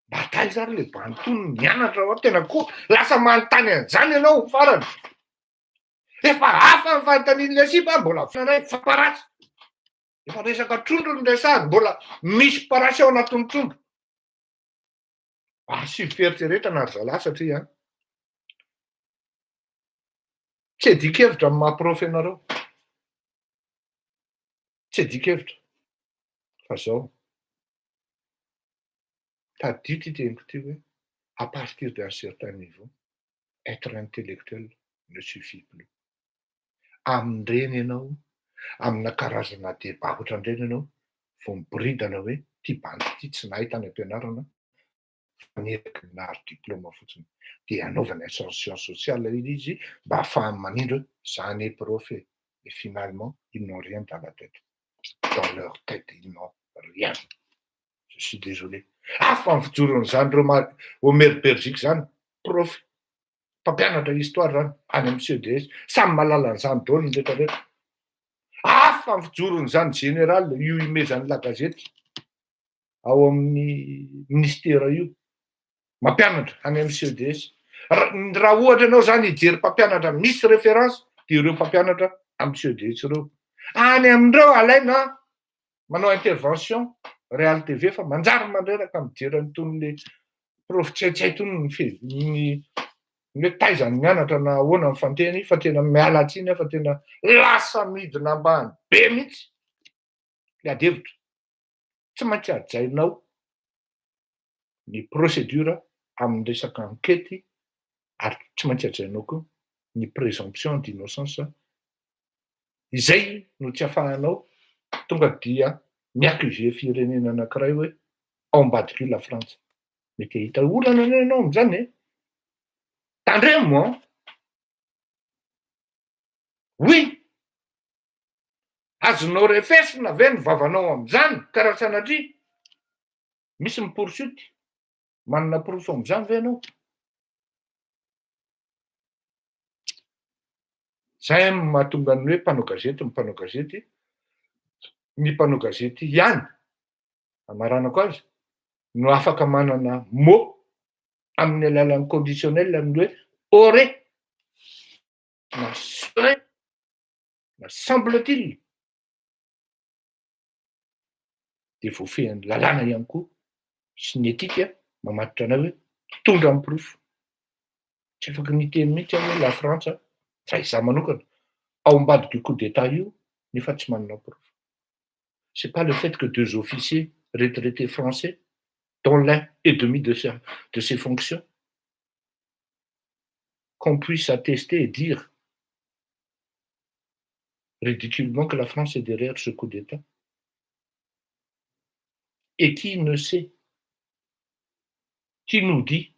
Speaker 2: batay zany le bandy tony mianatra ao tena koa lasa manontany an'izany ianao farany efa hafa nyfanontanian'le sipa mbola fanay faparasy efa resaka trondro ny resahany mbola misy parasy ao anatin'ny trondro sy fieritreretana ry zalahy satria tsy adikevitra amin'ny mahaprofy anareo, tsy adikevitra fa zao tadio ty teniko ty hoe à partir d'un certain niveau être intellectuel ne suffit plus. Amindreny ianao amina karazana débat ohatran'ireny ianao vao miboridana hoe ty bandy ty tsy nahita any am-pianarana fanerika nary diplôma fotsiny de anaovana science sociale izy mba ahafahany manindro zany prof et finalement ils n'ont rien dans la tête, dans leur tête ils n'ont rien. Je suis désolé. Hafa fijoron'izany reo Omer Belgique zany prof mpampianatra histoire zany any amin'ny CEDS samy malala an'izany daholo ny rehetrarehetra. Hafa fijoron'izany général io imezan'ny la gazety ao amin'ny ministère io mampianatra any amin'ny CEDS. Raha ohatra ianao zany hijery mpampianatra misy référence de ireo mpampianatra amin'ny CEDS reo any amindreo alaina manao intervention Real TV fa manjary mandreraka mijery an'itony le prof tsaitsay tony ny hoe taizany mianatra na ahoana ny fanteny fa tena miala tsiny fa tena lasa midina ambany be mihitsy le adevitra. Tsy maintsy ajainao ny procédure amin'ny resaka ankety ary tsy maintsy ajainao koa ny présomption d'innocence izay no tsy ahafahanao tonga dia miaccuse firenena anankiray hoe ao ambadiky la Frantsa. Mety hita olana ianao amin'izany tandremo oui azonao refesina ve ny vavanao amin'izany karaha sanatria misy miporsity manana profo amin'izany ve ianao? Zay mahatonga ny hoe mpanao gazety ny mpanao gazety ihany amaranako azy no afaka manana mot amin'ny alalan'ny conditionnel amin'ny hoe aurait na serait na semble-t-il de voafehan'ny lalàna ihany koa sy ny etika mamatotra anao hoe tondra amin'ny profo. Tsy afaka niteny mihitsy hoe la Frantsa fa izaho manokana ao ambadiky coup d'état io nefa tsy manana profo. C'est pas le fait que deux officiers retraités français, dont l'un est demi de ses fonctions, qu'on puisse attester et dire ridiculement que la France est derrière ce coup d'État. Et qui ne sait, qui nous dit,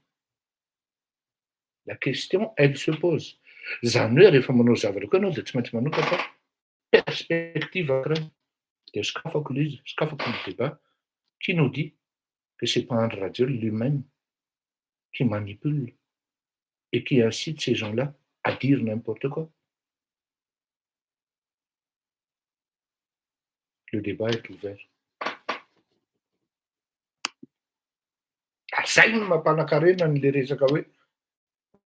Speaker 2: la question, elle se pose. Zany hoe rehefa manao zavatra koa ianao dia tsy maintsy manokatra perspective ankiray. De sokafako le débat, qui nous dit que c'est pas un radio lui-même qui manipule et qui incite ces gens-là à dire n'importe quoi. Le débat est ouvert. Zay no mampanakarena n'le resaka hoe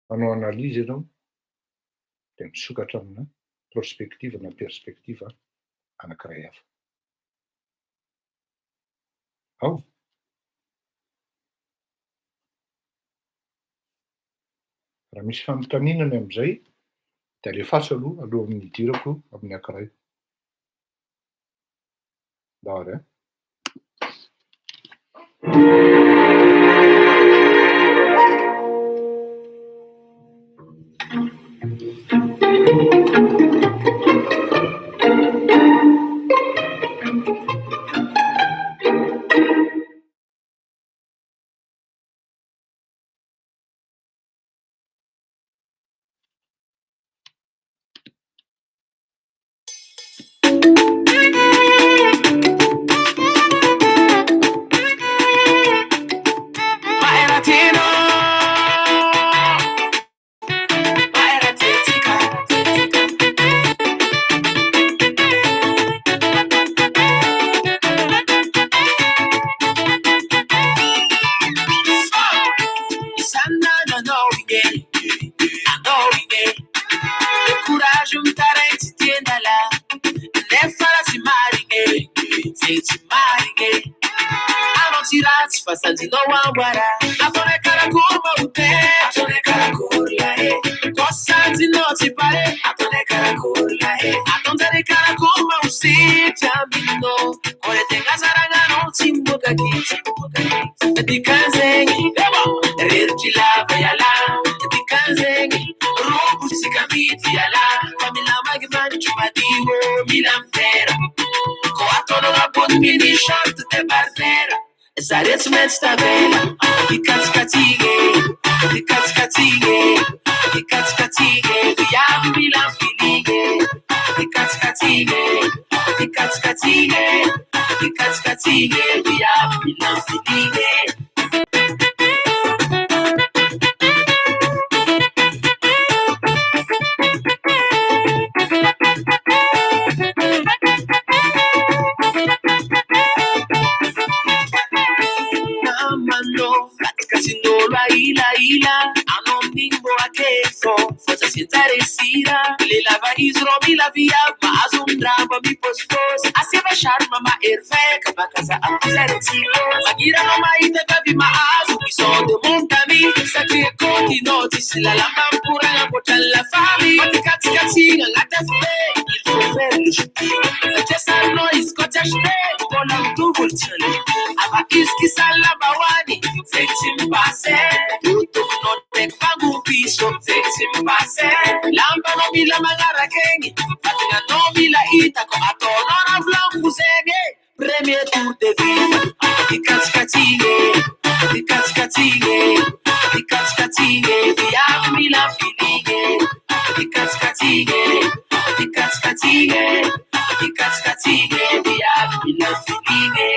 Speaker 2: manao analyse ianao de misokatra amina prospective na perspective anankiray hafa. Ao. Raha misy fanotaninany am'izay de alefaso aloha amin'ny idirako amin'ny ankiray. Daholo ein.
Speaker 1: Zarets sta vela, di cascatighe, via Milan filighe, di cascatighe, via Milan filighe. Forza senza resira, le lava isromi la via, ma un drama mi pospos, assieme a Sharma ma erfek, ma casa a pisare zio, ma girano mai te capi ma asu, mi sono montami, sa che conti notice, la lama pura la porta alla fami, ma ti cazzi, la taffe, il suo ferro scittino, la cessa noi scoccia ste, con l'autovolzione, ava iski salla bawani, se ci passe, tutto non te pagu piso, se ci passe, lampano mi la magara kengi, fatina no mi la ita, ko ato non avlam kusege, premier tour de vie, di cascatighe, via mi la filighe, di cascatighe, via mi la filighe.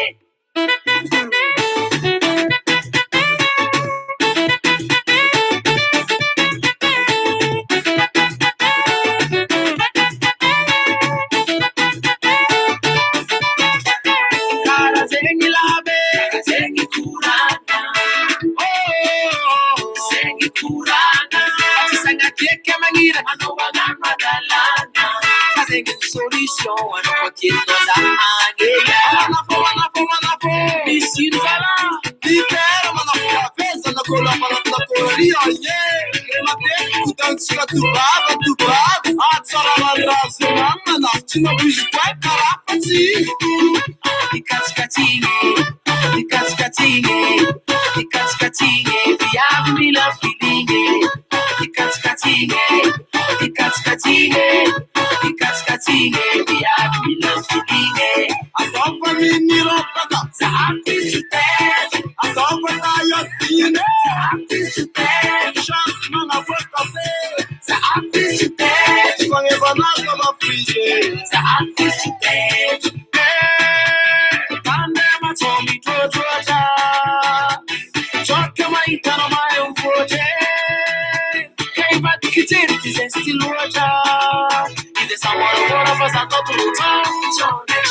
Speaker 1: Samora fa santo tutto,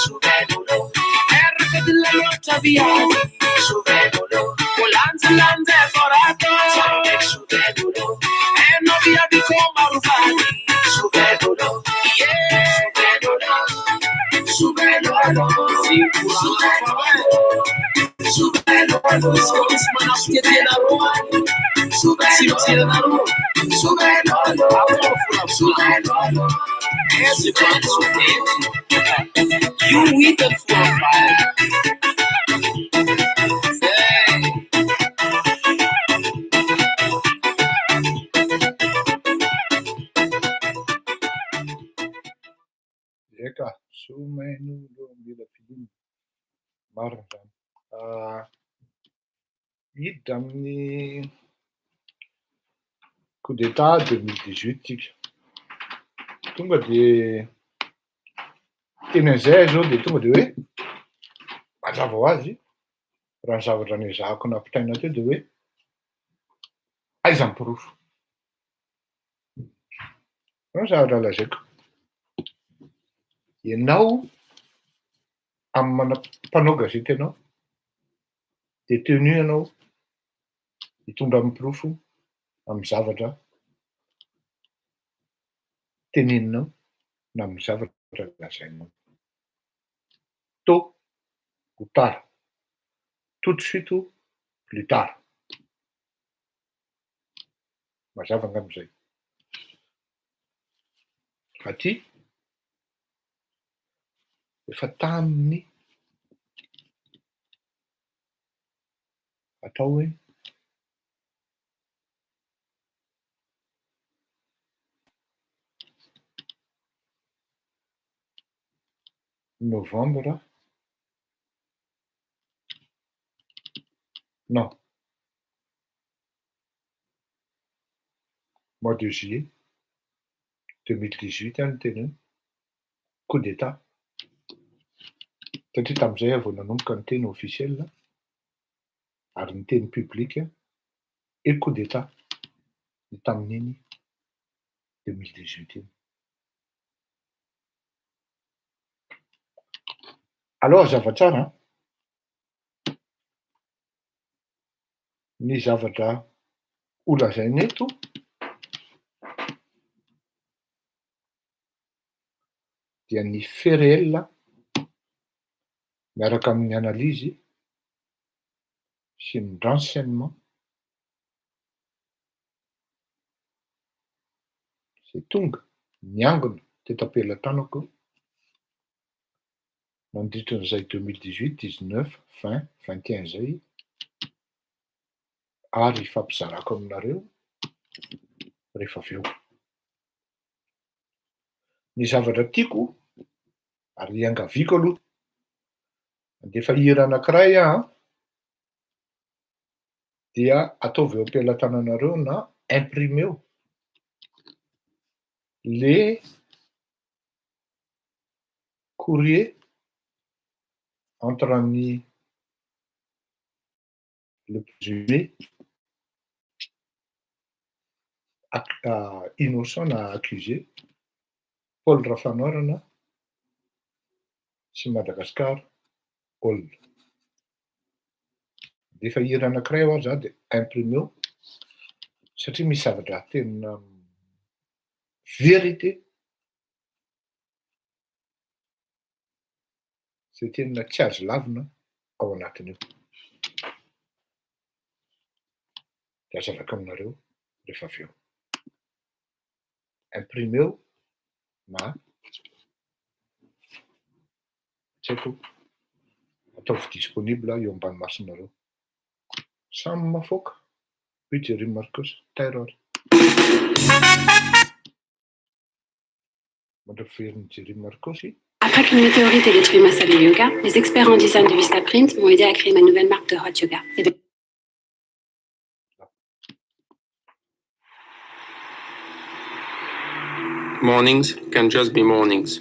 Speaker 1: suvedo. Erre della lotta via, suvedo. Colanza lanza forato, suvedo. E non via di coma rufati, suvedo. Yeah, suvedo. Suvedo. You waited for a while.
Speaker 2: Eka, sumenulo mila film maro zany. Hiditra amin'ny coup d'état 2018 tsika. Tonga de teny an'izay zao de tonga de hoe mazava ho azy raha ny zavatra niezahako nampitaina teo de hoe aiza mipirofo. Ny zavatra lazaiko. Ianao amin'ny mpanao gazety ianao de tenu ianao hitondra mipirofo amin'ny zavatra teneninao na amin'ny zavatra lazainao. Tôt ou tard, tout de suite ou plus tard. Mazava angamb'izay. Fa ty efa tamin'ny atao hoe novembre, non, mois de juillet 2018 any teny hoe coup d'état. Satria tamin'izay vao nanomboka ny teny officiel ary ny teny public et coup d'état ny tamin'iny 2018 iny. Alors zava-tsara ny zavatra holazaina eto dia ny fait réel miaraka amin'ny analyse sy ny renseignement zay tonga niangona teto am-pelantanako mandritran'izay 2018, 19, 20, 21 zay ary fampizarako aminareo rehefa avy eo. Ny zavatra tiako ary iangaviako aloha andefa hira anankiray dia ataovy eo am-pelantananareo na imprimeo le courrier entre le présumé innocent na accusé Paul Rafanorana sy Madagasikara olona. De efa hira anankiray ao za de imprimeo satria misy zavatra tena vérité zay tena tsy azo lavina ao anatin'io. De azavaka aminareo rehefa avy eo. Imprimeo na tsy haiko ataovy disponible eo ambany masonareo. Samy mafoaka Jerry Marcos Terror. Mandram-piveriny Jerry Marcos.
Speaker 3: Après qu'une météorite ait détruit ma salle de yoga, les experts en design de Vistaprint m'ont aidé à créer ma nouvelle marque de hot yoga.
Speaker 4: Mornings can just be mornings.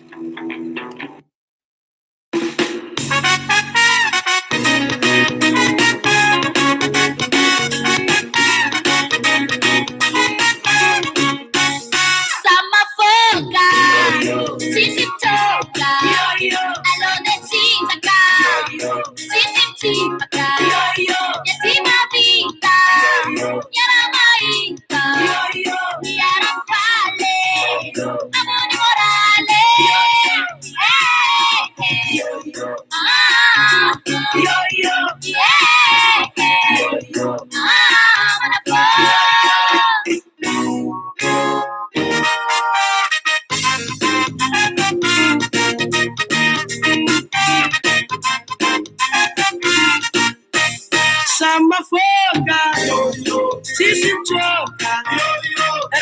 Speaker 1: Sisichoka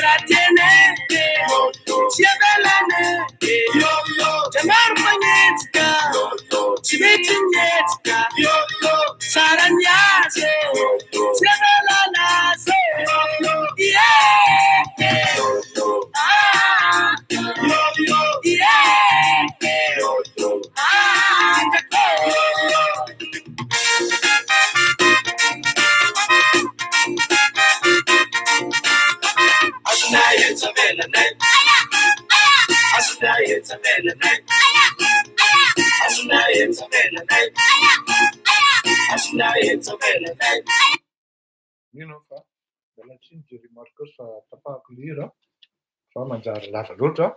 Speaker 1: ratene Siabalane Jamar Manyetka Sibitinyetka Saranyase Siabalana Yeah Ah It's a melody. It's a melody. It's a melody. It's a melody.
Speaker 2: Mino fa mbola tsy nijery marcos fa tapahako lira fa manjary lava loatra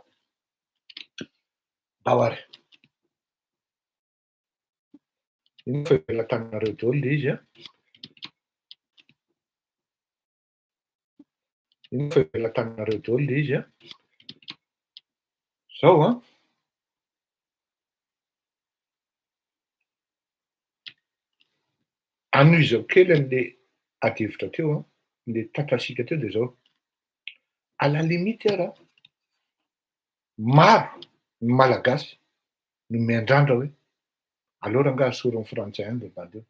Speaker 2: bawary ino fa ivela taninareo daholo le izy a ino fa ivela taninareo daholo le izy a zao a anoizao kely an'le adevitra teo a le tatrasika teo de zao à la limite ara maro ny malagasy no miandrandra hoe alors angaha sorony frantsay any le bandeo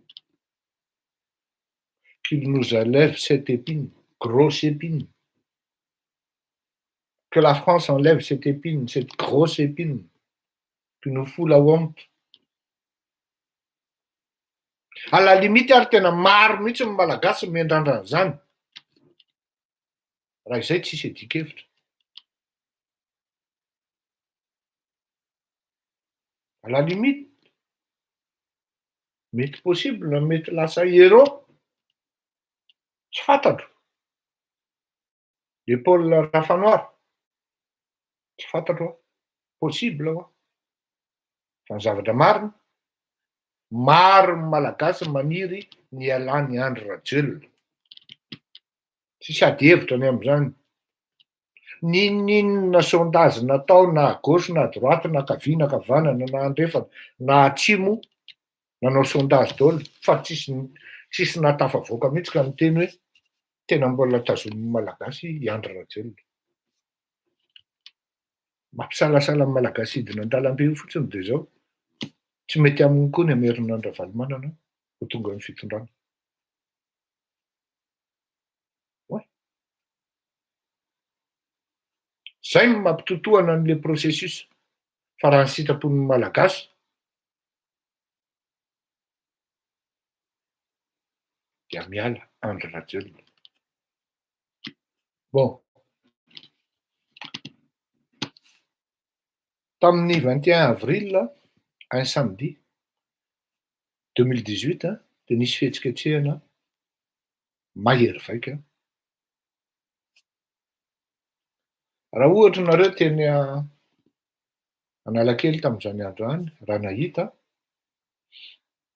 Speaker 2: qu'il nous enlève cette épine grosse épine que la France enlève cette épine cette grosse épine qui nous fout la honte à la limite ary tena maro mihitsy ny malagasy miandrandra an'izany raha izay tsisy edikevitra à la limite mety possible mety lasa héros tsy fantatro de Paul Rafanoir tsy fantatro possible ao fa ny zavatra marina maro ny malagasy maniry ny alany andro rajelona tsisy ady hevitra ny am'izany ninona sondage natao na gauche na droite na kavia na kavanana na andrefana na atsimo nanao sondage daholo fa tsisy natafavoaka mihitsy ka miteny hoe tena mbola tazomin'ny malagasy andro rajelona mampisalasala ny malagasy hidina an-dalambe io fotsiny de zao tsy mety aminy koa ny Amerinandro Valomanana ho tonga amin'ny fitondrana zay no mampitotoana an'le processus fa raha ny sitrapon'ny malagasy dia miala andro rajelona bon tamin'ny 21 avril un samedi 2018 de nisy fihetsiketsehana mahery vaika raha ohatra nareo teny Analakely tamin'izany andro any raha nahita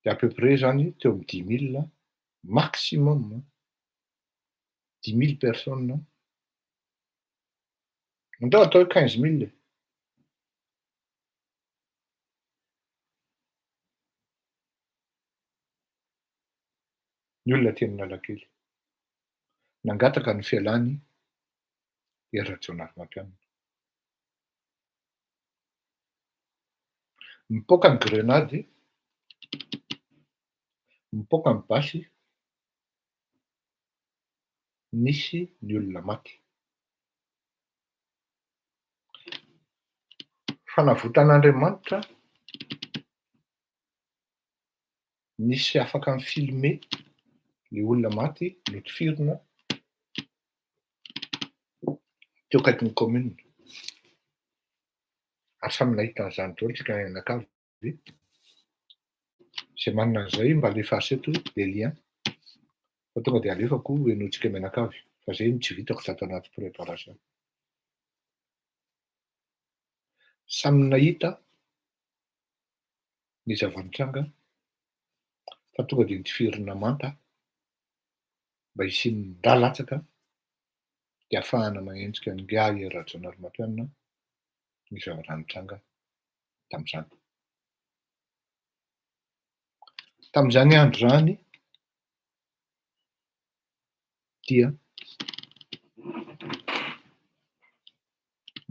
Speaker 2: de à peu près zany teo amin'ny 10 000 maximum 10 000 personnes andao atao 15 000 ny olona teny Analakely nangataka ny fialany Rajaonarimampianina mipoaka ny grenady mipoaka ny basy nisy ny olona maty fanavotan'Andriamanitra nisy afaka mifilme le olona maty notifirina teo akaikin'ny commune ary samy nahita an'izany daholo tsika anakavy zay manana an'izay mba alefaso eto le lien fa tonga de alefako enotsika menakavy fa zay no tsy vitako tato anaty préparation samy nahita ny zavanitranga fa tonga de nitifirina manta mba hisian'ny ndalatsaka de ahafahana magnenjika ny ngah Rajaonarimampianina ny zavaranitranga tamin'izany tamin'izany andro zany dia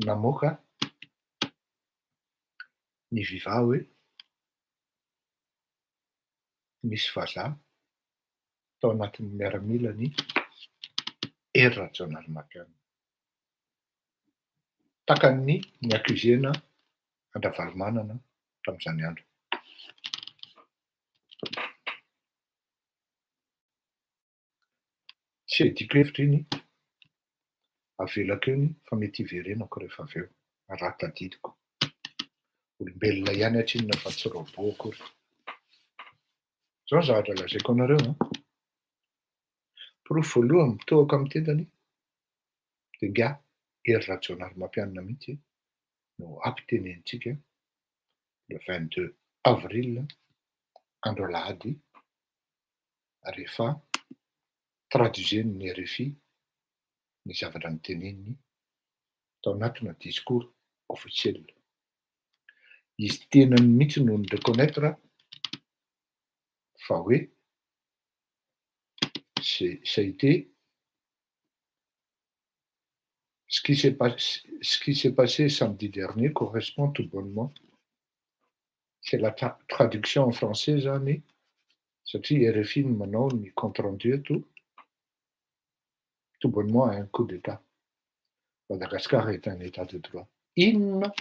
Speaker 2: namoaka ny vivà hoe misy vazaha tao anatin'ny miaramila ny Hery Rajaonarimampianina. Takany ny accusena Andravalimanana tamin'izany andro. Tsy adiko hevitra iny, avelako eo ny fa mety hiverenako rehefa avy eo, raha tadidiko. Olombelona ihany atsinona fa tsy robot akory. Zao ny zavatra lazaiko anareo. Proof voalohany mitohako amin'ny tentany dia ngia Hery Rajaonarimampianina mihitsy no ampitenenitsika le 22 avril andro Alahady rehefa traduisen'ny RFI ny zavatra noteneniny tao anatina discours officiel. Izy tenany mihitsy no ny reconnaître fa hoe ça a été ce qui s'est passé samedi dernier correspond tout bonnement. C'est la traduction en français zany satria RFI no manao ny compte rendu eto. Tout bonnement un coup d'état. Madagascar est un état de droit. Inona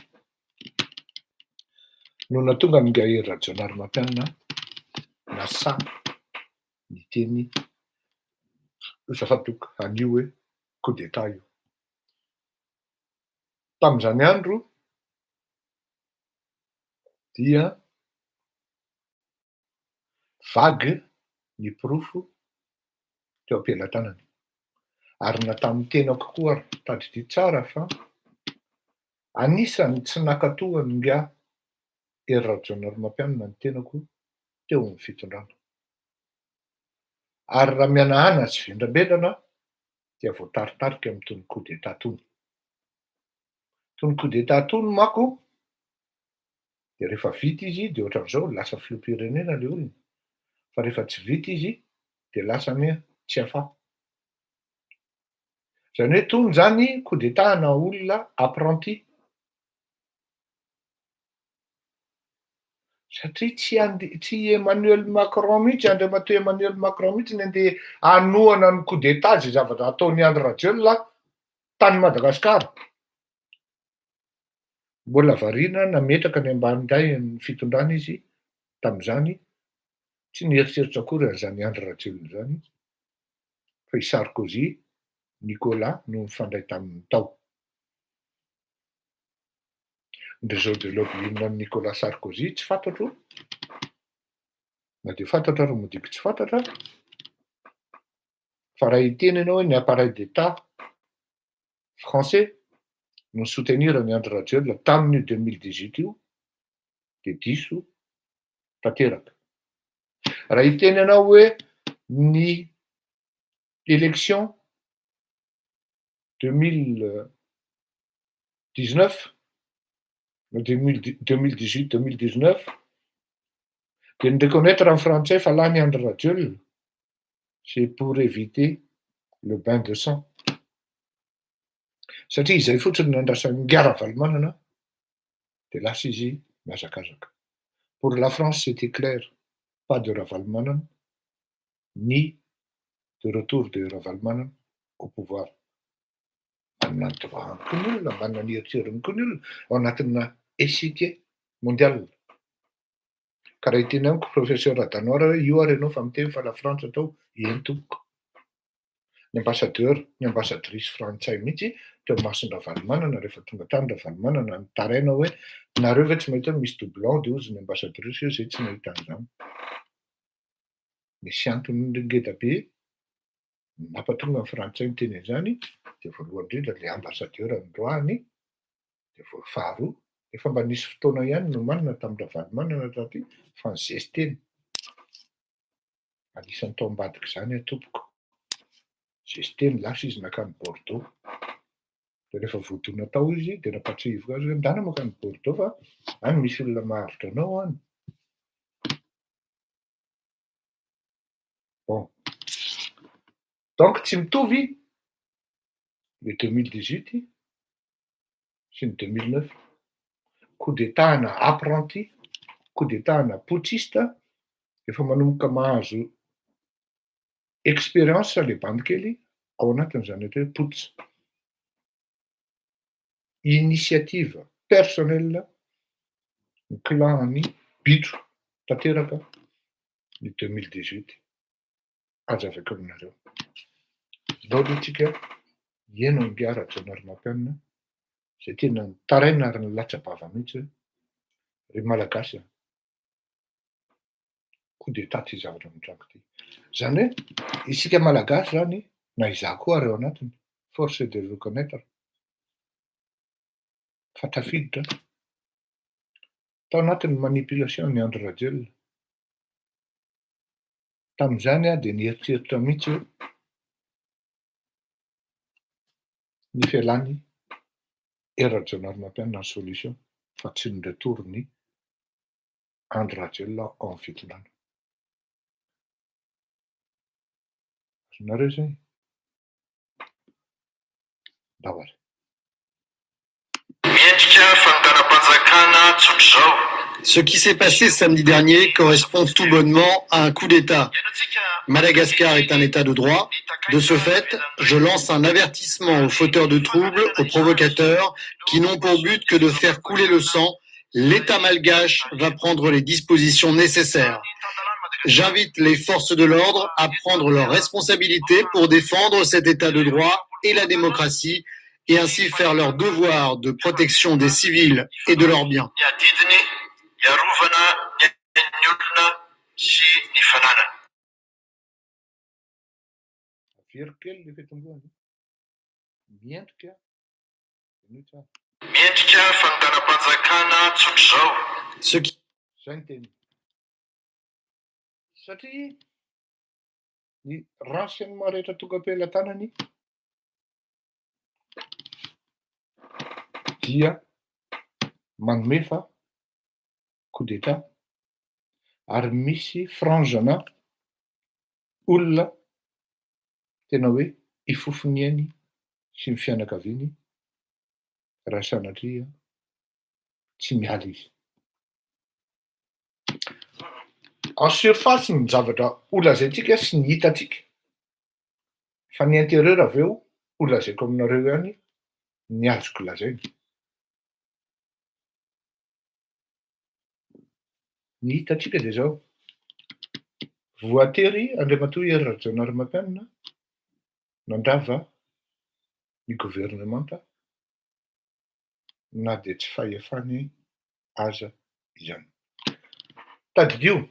Speaker 2: no natonga ny Hery Rajaonarimampianina nasa ny teny zafatoko anio hoe coup d'état io. Tamin'izany andro dia vagy ny profo teo am-pelatanany. Ary natamin'ny tenako koa ary tadidry tsara fa anisany tsy nankatohany ngia Hery Rajaonarimampianina ny tenako teo amin'ny fitondrana. Ary raha mianahana sy vendrambelana dia voataritarika amin'itony coup d'état tony. Tony coup d'état tony manko dia rehefa vita izy dia ohatran'izao lasa filoham-pirenena le olona. Fa rehefa tsy vita izy dia lasa tsy afaha. Zany hoe tony zany coup d'état ana olona apprenti. Satria tsy Emmanuel Macron mihitsy, andriamatoa Emmanuel Macron mihitsy ny andeha hanohana ny coup d'état zay zavatra ataon'ny Andry Rajoelina tany Madagasikara. Mbola variana nametraka ny ambany indray ny fitondrana izy tamin'izany, tsy nieritseritra akory an'izany Andry Rajoelina zany fa i Sarkozy Nicolas no mifandray tamin'ny tao. Ny réseau de lobbying an'i Nicolas Sarkozy tsy fantatro, na dia fantatra ary modiko tsy fantatra, fa raha hiteny ianao hoe ny appareil d'État français no soutenirany Andry Rajoelina tamin'io 2018 io dia diso tanteraka. Raha hiteny ianao hoe ny élection 2018-2019 dia ny reconnaître en français fa lany Andry Rajoelina, c'est pour éviter le bain de sang. Satria izay fotsiny nandrasan'ny Ravalomanana dia lasa izy mihazakazaka. Pour la France c'était clair, pas de Ravalomanana ni de retour de Ravalomanana au pouvoir. Manana ny droit ihany koa ny olona, manana ny eritseriny koa ny olona ao anatina échiquier mondial. Ka raha hiteny amiko professeur Adanora hoe io ary ianao fa miteny fa la France atao, eny tompoko. Ny ambassadrice frantsay mihitsy teo mason'ny Ravalomanana rehefa tonga tany Ravalomanana nitaraina hoe nareo ve tsy mahita hoe misy doublon dia hozy ny ambassadrice io zay tsy nahita an'izany. Misy antony ngeda be nampatonga ny frantsay miteny an'izany dia voalohany indrindra ilay ambassadeur androany, dia faharoa efa mba nisy fotoana ihany no manana tamin'ny Ravalomanana taty fa ny zesy teny. Anisan'ny tao ambadika izany tompoko. Zesy teny lasa izy nakany Bordeaux. Dia rehefa voadona tao izy dia nampatsivoka azy hoe ndana makany Bordeaux fa any misy olona mahavitra anao any. Bon. Donc tsy mitovy le 2018 sy ny 2009 coup d'état ana apprenti, coup d'état ana putschista, efa manomboka mahazo expérience le bandy kely ao anatin'izany hoe putsch. Initiative personnelle ny clan-ny Bitro tanteraka ny 2018. Azavako aminareo. Dao aloha tsika hieno ny mpiaratra an'Armapenina zay tena nitaraina ary nilatsa-bava mihitsy hoe ry malagasy coup d'état ty zavatra mitranga ty. Zany hoe isika malagasy zany na izaho koa ary ao anatiny, force de reconnaître fa tafiditra tao anatin'ny manipulation ny Andry Rajoelina. Tamin'izany dia nieritreritra mihitsy hoe ny fialan'ny Rajoelina Armapenina ny solution fa tsy ny retour ny Andry Rajoelina ao amin'ny fitondrana. Azonareo zay? Dahoary.
Speaker 5: Ce qui s'est passé samedi dernier correspond tout bonnement à un coup d'État. Madagascar est un État de droit. De ce fait, je lance un avertissement aux fauteurs de troubles, aux provocateurs, qui n'ont pour but que de faire couler le sang. L'État malgache va prendre les dispositions nécessaires. J'invite les forces de l'ordre à prendre leurs responsabilités pour défendre cet État de droit et la démocratie, et ainsi faire leur devoir de protection des civils et de leurs biens. Ce qui...
Speaker 2: Satria ny renseignement rehetra tonga am-pelantanany dia manome fa coup d'état ary misy frange-na olona tena hoe ifofoniany sy ny fianakaviany raha sanatria tsy miala izy. En surface ny zavatra olazaintsika sy ny hitatsika fa ny intérieur avy eo olazaiko aminareo ihany ny azoko lazaina. Ny hitatsika dia zao: voatery Andriamatoa Hery Rajaonarimampianina nandrava ny gouvernemanta na dia tsy fahefany aza izany. Tadidio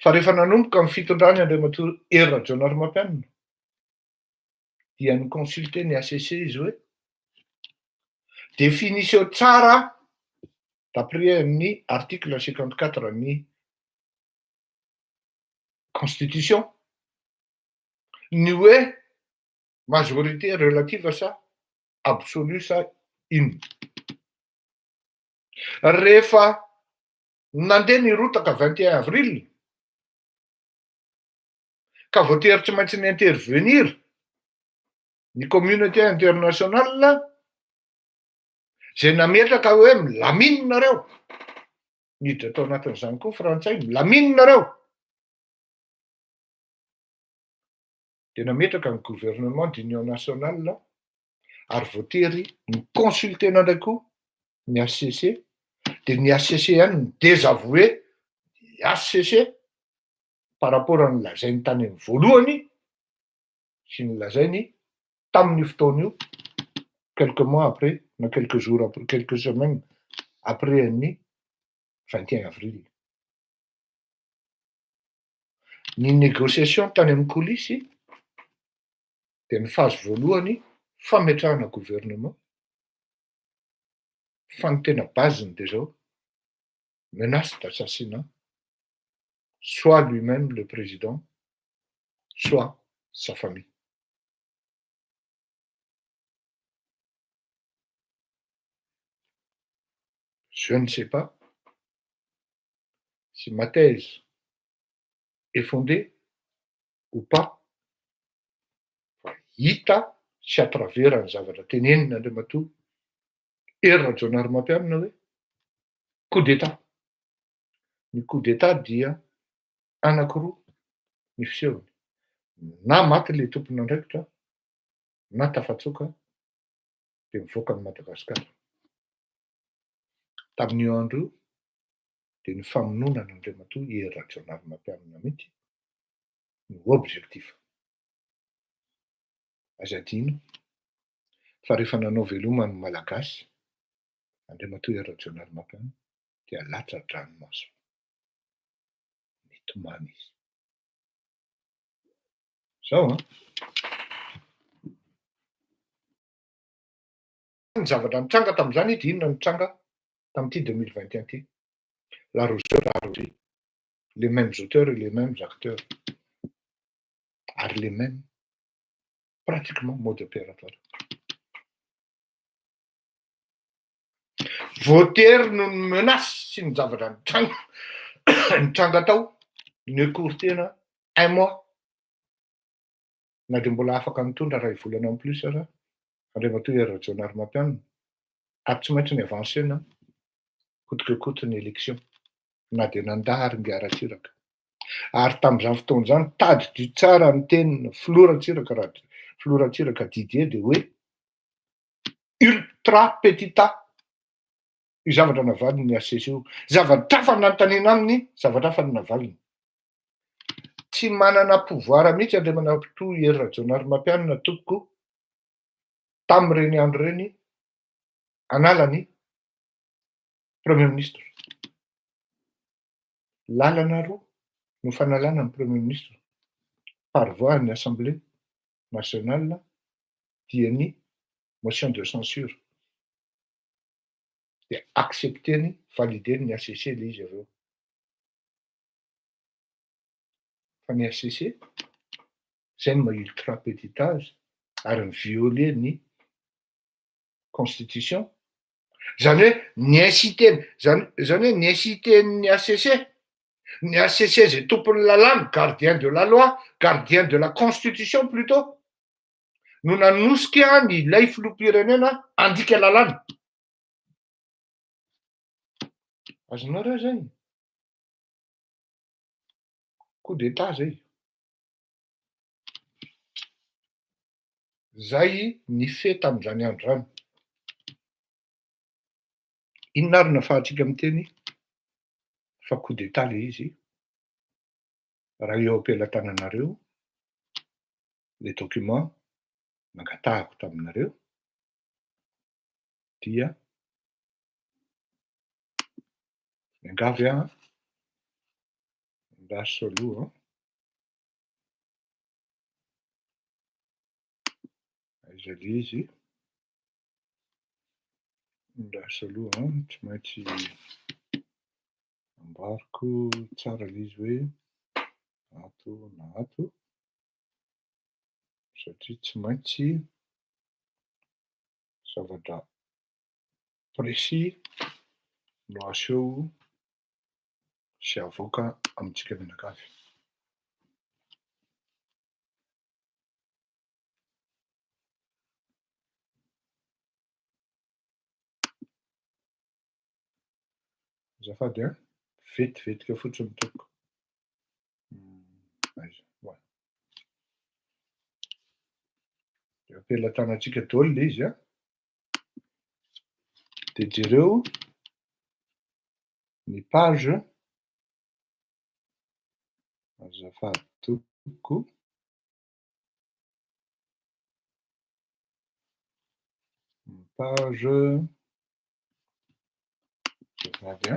Speaker 2: fa rehefa nanomboka ny fitondrany Andriamatoa Hery Rajaonarimampianina dia niconsulte ny ACC izy hoe définition tsara d'après ny article 54 ny constitution ny hoe majorité relative sa absolue sa inona. Rehefa nandeha nirotaka 21 avril ka voatery tsy maintsy ny intervenir ny communauté internationale zay nametraka hoe milaminy nareo, miditra tao anatin'izany koa frantsay, milaminy nareo, dia nametraka ny gouvernement d'union nationale ary voatery ny consultena ndray koa ny ACC, dia ny ACC ihany ny désavoué ACC par rapport any lazainy tany amin'ny voalohany sy ny lazainy tamin'ny fotoana io quelques mois après na quelques jours après, quelques semaines après ny 21 avril. Ny négociation tany amin'ny coulisses dia ny phase voalohany fametrahana gouvernement, fa ny tena baziny dia zao: menace d'assassinat, soit lui-même le président, soit sa famille. Je ne sais pas si ma thèse est fondée ou pas, hita sy atraverany zavatra tenenin'Andriamatoa Rajaonarimampianina hoe coup d'état. Ny coup d'état dia anankiroa ny fisehony. Na maty le tompon'andraikitra na tafatsoka dia mivoaka ny Madagasikara. Tamin'io andro io dia ny famonoanan'Andriamatoa Rajaonarimampianina mihitsy no objectif. Aza adino fa rehefa nanao velomany malagasy Andriamatoa Rajaonarimampianina dia latra dranomaso. Mitomany izy. Zao ny zavatra nitranga tamin'izany dia inona nitranga tamin'ity 2021 ity. La Rousseau, les mêmes auteurs et les mêmes acteurs. Ary les mêmes, pratiquement mode opératoire. Voatery no ny menace sy ny zavatra nitranga tao nikourtena 1 mois. Na dia mbola afaka mitondra ray volana en plus ara Andriamatoa Rajaonarimampianina ary tsy maintsy ny avancena coûte que coûte ny élection na dia nandahary Ngaratsiraka. Ary tamin'izany fotoana izany tadidio tsara ny tenina Floratsiraka Didier dia hoe ultra petita io zavatra navaliny ny ACCO. Zavatra hafa nanontaniana aminy, zavatra hafa navaliny. Tsy manana pouvoir mihitsy Andriamatoa Rajaonarimampianina tompoko tamin'ireny andro ireny analany Premier ministre. Lalana roa no fanalana ny Premier ministre par voie ny Assemblée nationale dia ny motion de censure. Dia accepteny, valideny ny ACC ilay izy aveo. Fa ny ACC izay no ultra petitage ary ny violé ny constitution. Zany hoe ny inciteny ny ACC. Ny ACC zay tompon'ny lalàna, gardien de la loi, gardien de la constitution plutôt, no nanosika ny ilay filoham-pirenena andika lalàna. Azonareo zay? Coup d'état zay. Zay ny fe tamin'izany andro zany. Inona ary nahafahantsika miteny fa coup d'état le izy? Raha eo am-pelatananareo le document nangatahako taminareo dia miangavy ndaso aloha aiza le izy ndaso aloha tsy maintsy ambariko tsara le izy hoe ato na ato satria tsy maintsy zavatra précis no aseho sy avoaka amintsika mianakavy. Azafady vetivetika fotsiny tompoko. Aiza, voilà. Eo am-pelatanantsika daholo le izy dia jereo ny page azafady tompoko ny page azafady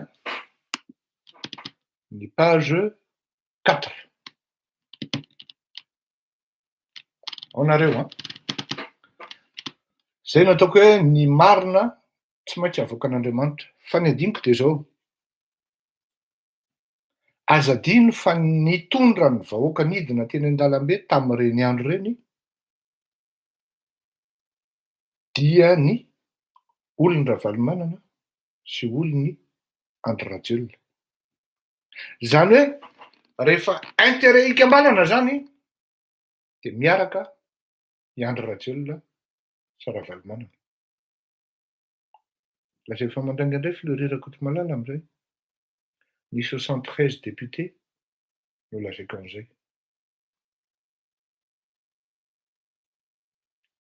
Speaker 2: ny page 4 aonareo zay nataoko hoe ny marina tsy maintsy avoakan'Andriamanitra. Fa ny adiniko dia zao: azadino fa nitondra ny vahoaka nidina teny an-dalambe tamin'ireny andro ireny dia ny olony Ravalomanana sy olony Andry Rajoelina. Zany hoe rehefa intérêt ikambanana zany dia miaraka Iandro Rajoelina sy Ravalomanana. Lazaiko fa mandanga indray filorirako eto Malala amin'izay. Ny 73 députés no lazaiko amin'izay.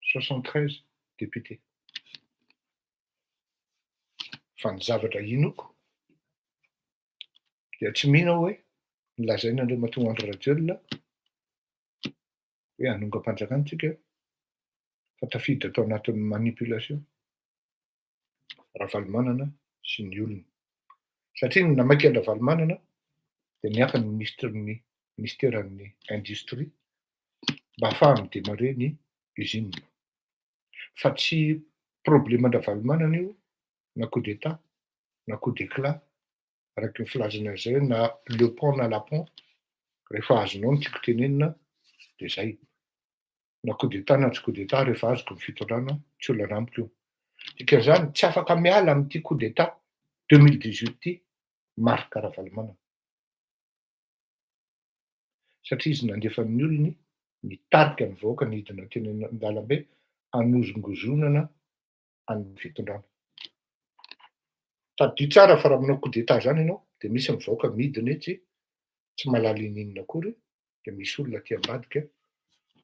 Speaker 2: 73 députés. Fa ny zavatra inoko dia tsy mino aho hoe nilazaina Andriamatoa Andry Rajoelina hoe hanonga-panjakana tsika fa tafiditra tao anatin'ny manipulation Ravalomanana sy ny olona. Satria ny namaika an'i Ravalomanana dia niaka ny ministeran'ny industrie mba ahafahany démarrer ny usine. Fa tsy problème Ravalomanana io na coup d'état na coup d'éclat araka ny filazana izay na le pont na la pont rehefa azonao ny tiako tenenina dia zay. Na coup d'état na tsy coup d'état rehefa azoko ny fitondrana tsy olana amiko io. Dikan'izany tsy afaka miala amin'ity coup d'état 2018 ty marika Ravalomanana. Satria izy nandefa amin'ny olony nitarika ny vahoaka nidina teny an-dalambe hanozongozonana amin'ny fitondrana. Taddio tsara fa raha manao coup d'état zany ianao dia misy ny vahoaka midina etsy tsy malala ininona akory dia misy olona aty ambadika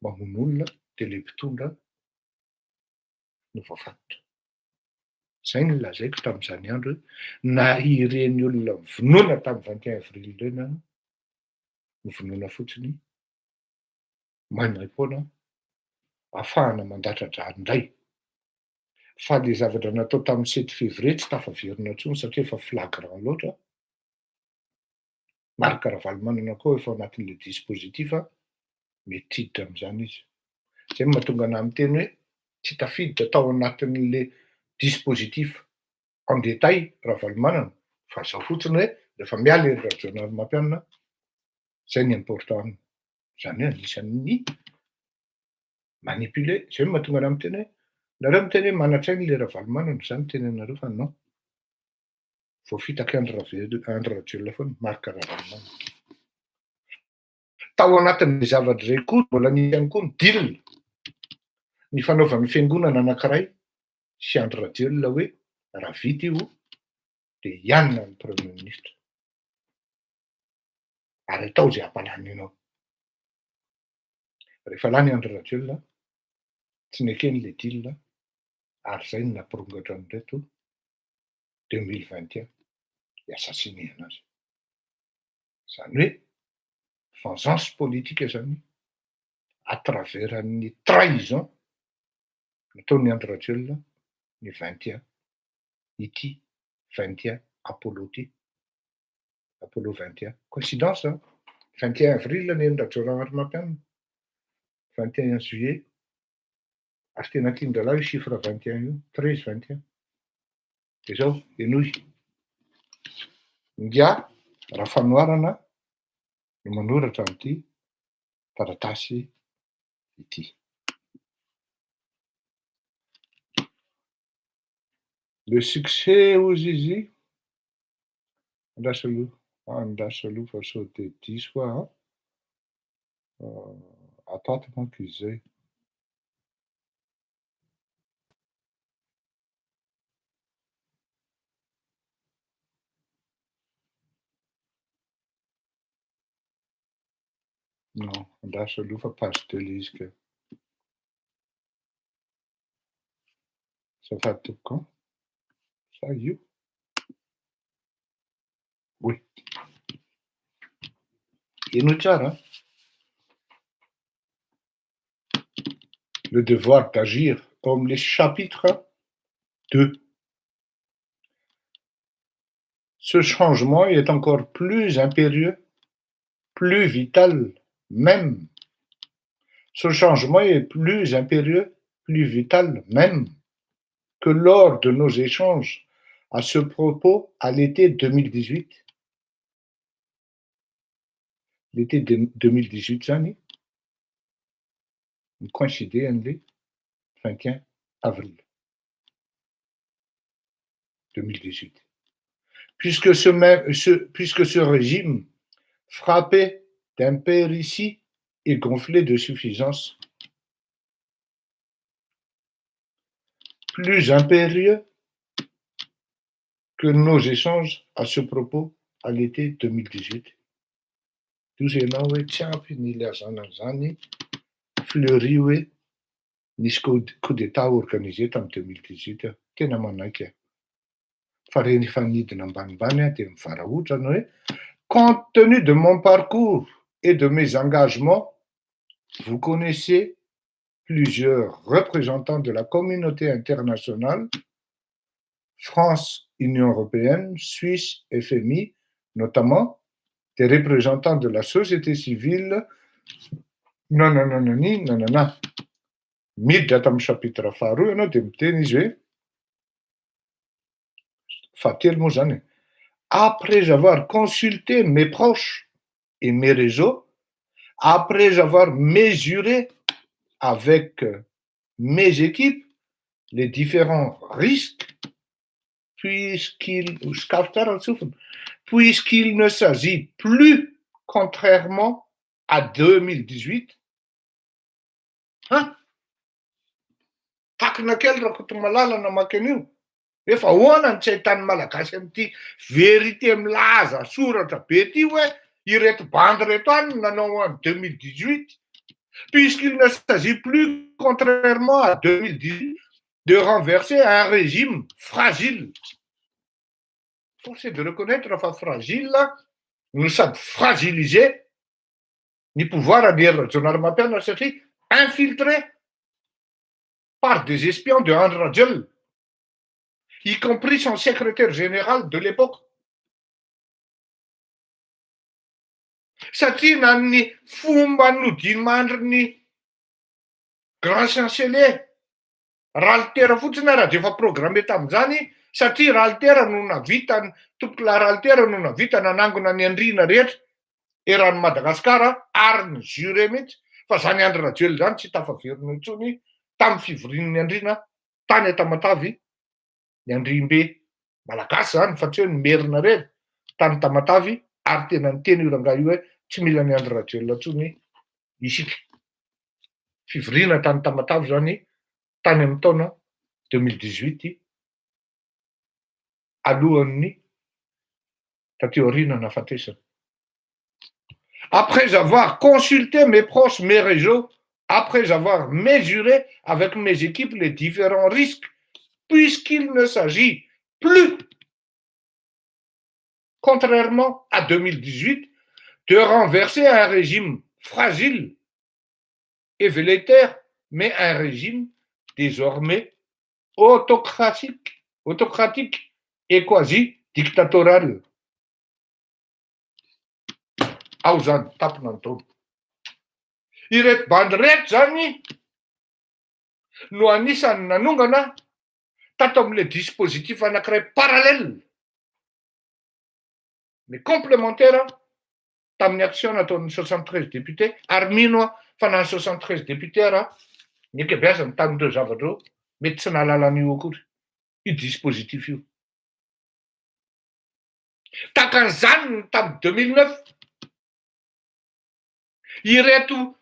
Speaker 2: mamono olona dia ilay mpitondra no voafatotra. Zay no lazaiko tamin'izany andro hoe na ireny olona mivonona tamin'ny 21 avril ireny any mivonona fotsiny maimaimpona ahafahana mandatra-drano indray. Fa le zavatra natao tamin'ny 7 février tsy tafaverina intsony satria efa flagrant loatra. Marika Ravalomanana koa efa ao anatin'ilay dispositif mety hiditra amin'izany izy. Zay no mahatonga anahy miteny hoe tsy tafiditra tao anatin'ilay dispositif en détail Ravalomanana fa zao fotsiny hoe rehefa miala ery Rajoelina Mampianina zay ny important. Zany hoe anisan'ny manipuler. Zay no mahatonga anahy miteny hoe nareo miteny hoe mana-tsainy ilay Ravalomanana zany tenenareo fa non. Voafitaka Andry Rajoelina foana marika Ravalomanana. Tao anatin'ilay zavatra izay koa mbola nisy ihany koa ny deal ny fanaovan'ny fiangonana anankiray sy Andry Rajoelina hoe raha vita io dia hianona ny premier ministre. Ary atao izay hampalany ianao. Rehefa lany Andry Rajoelina tsy nekeny ilay deal ary zay no nampirongatra an'ireto 2021 hiasasinihana azy. Zany hoe vengeance politique zany à travers ny trahison nataon'ny Andry Rajoelina ny 21 ity 21 Apollo ty. Apollo 21. Coïncidence 21 avril neny Rajoelina Andry Mampianina. 21 juillet ary tena tian-dralahy io chiffre 21 io 13 21. Dia zao enoy. Ngia raha fanoharana no manoratra amin'ity taratasy ity. Le succès ozy izy andraso aloha fa sao de diso aho atato manko izy zay. Non, andraso aloha fa page 2 le izy ka. Azafady tompoko. Ça io. Oui. Eno tsara. Le devoir d'agir comme les chapitres 2. Ce changement est encore plus impérieux, plus vital même. Ce changement est plus impérieux, plus vital même que lors de nos échanges à ce propos à l'été 2018. L'été 2018, Zani, coïncidait en 21 avril 2018. Puisque ce régime frappé d'impéritie et gonflé de suffisance plus impérieux que nos échanges à ce propos à l'été 2018. Tous ianao hoe tsy ampy ny ilazana zany fleury hoe nisy coup d'état organisé tamin'ny 2018 tena manaiky aho. Fa reny fanidina ambanimbany aho dia mivaraotrana hoe compte tenu de mon parcours et de mes engagements, vous connaissez plusieurs représentants de la communauté internationale, France, Union européenne, Suisse, FMI, notamment des représentants de la société civile, nanana. Miditra tamin'ny chapitre faharoa ianao dia miteny izy hoe fahatelo moa zany e. Après avoir consulté mes proches et mes réseaux, après avoir mesuré avec mes équipes les différents risques, puisqu'il ne s'agit plus, contrairement à 2018, takina kely raha koto malalana maka an'io. Efa ahoana ny tsy ahitany malagasy amin'ity vérité milaza soratra be ty hoe ireto bandy reto any nanao en 2018, puisqu'il ne s'agit plus, contrairement à 2018, de renverser un régime fragile. Force est de reconnaître fa fragile no sady fragiliser ny pouvoir an'ny Rajaonarimampianatra satria infiltré par des espions de André Rajol, y compris son secrétaire général de l'époque. Satria na ny fomba nodimandry ny grand chancelier Raltera fotsiny raha dia efa programme tamin'izany satria Raltera no navita tompoky la Raltera no navita nanangona ny andriana rehetra eran'ny Madagasikara ary ny juré mihitsy fa zany André Rajol zany tsy tafaverina intsony tamin'ny fivorian'ny andriana tany Tamatavy ny andriambe malagasy zany fa tsy hoe nimerina rery tany Tamatavy ary tena niteny io rangahy io hoe tsy mila ny André Rajol intsony isika. Fivoriana tany Tamatavy zany tany amin'ny taona 2018 alohan'ny tateo aoriana nafatesana. Après avoir consulté mes proches, mes réseaux, après avoir mesuré avec mes équipes les différents risques, puisqu'il ne s'agit plus, contrairement à 2018, de renverser un régime fragile et velléitaire, mais un régime désormais autocratique et quasi dictatorial. Ao zany tapona ny taona. Ireto bandy reto zany no anisany nanongana tato amin'ilay dispositif anankiray parallèle mais complémentaire tamin'ny action nataon'ny 73 députés ary mino fa nany 73 députés raha ny ankabeazany tamin'ireo zavatra io mety tsy nahalalan'io akory io dispositif io. Takan'izany tamin'ny 2009 ireto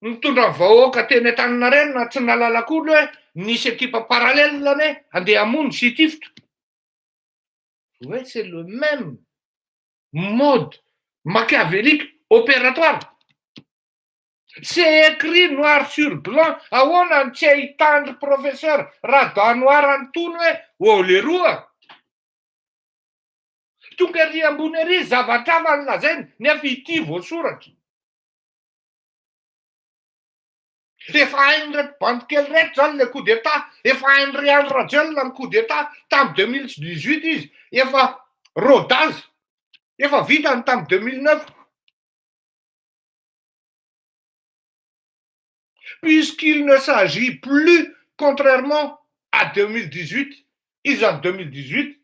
Speaker 2: mitondra vahoaka teny Antaninarenina tsy nalala akory hoe nisy équipe parallèle ane andeha hamono sy hitifitra. Ouais, c'est le même mode machiavélique opératoire. C'est écrit noir sur blanc. Ahoana ny tsy ahitandry professeur Radanoir Antony hoe le roa. Tonga ery ambony ery zavatra hafa ny lazainy nefa ity voasoratra. Efa hain'ireto bandy kely reto zany le coup d'état, efa hain'ry André Rajol ny coup d'état tamin'ny 2018 izy, efa rodage, efa vitany tamin'ny 2009. Puisqu'il ne s'agit plus, contrairement à 2018, izy en 2018,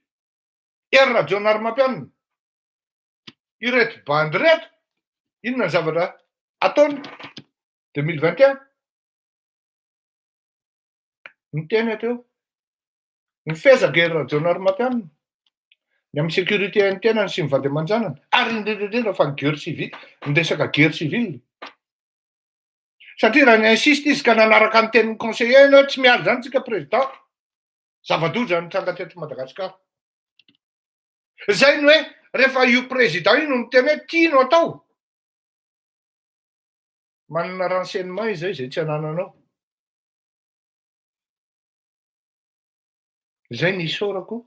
Speaker 2: ery Rajaonarimampianina. Ireto bandy reto, inona ny zavatra ataony 2021? Ny teny teo, ny fezaka ery Rajaonarimampianina, ny amin'ny sécurité interne sy ny vady aman-janany, ary indrindrindrindra fa ny guerre civile, ny resaka guerre civile. Satria raha ny insiste izy ka nanaraka ny tenin'ny conseiller ianao tsy miala zany tsika président. Zava-doza nitranga teto Madagasikara. Zay ny hoe rehefa io président io no miteny hoe tiano atao. Manana renseignement izay tsy anananao. Zay ny isaorako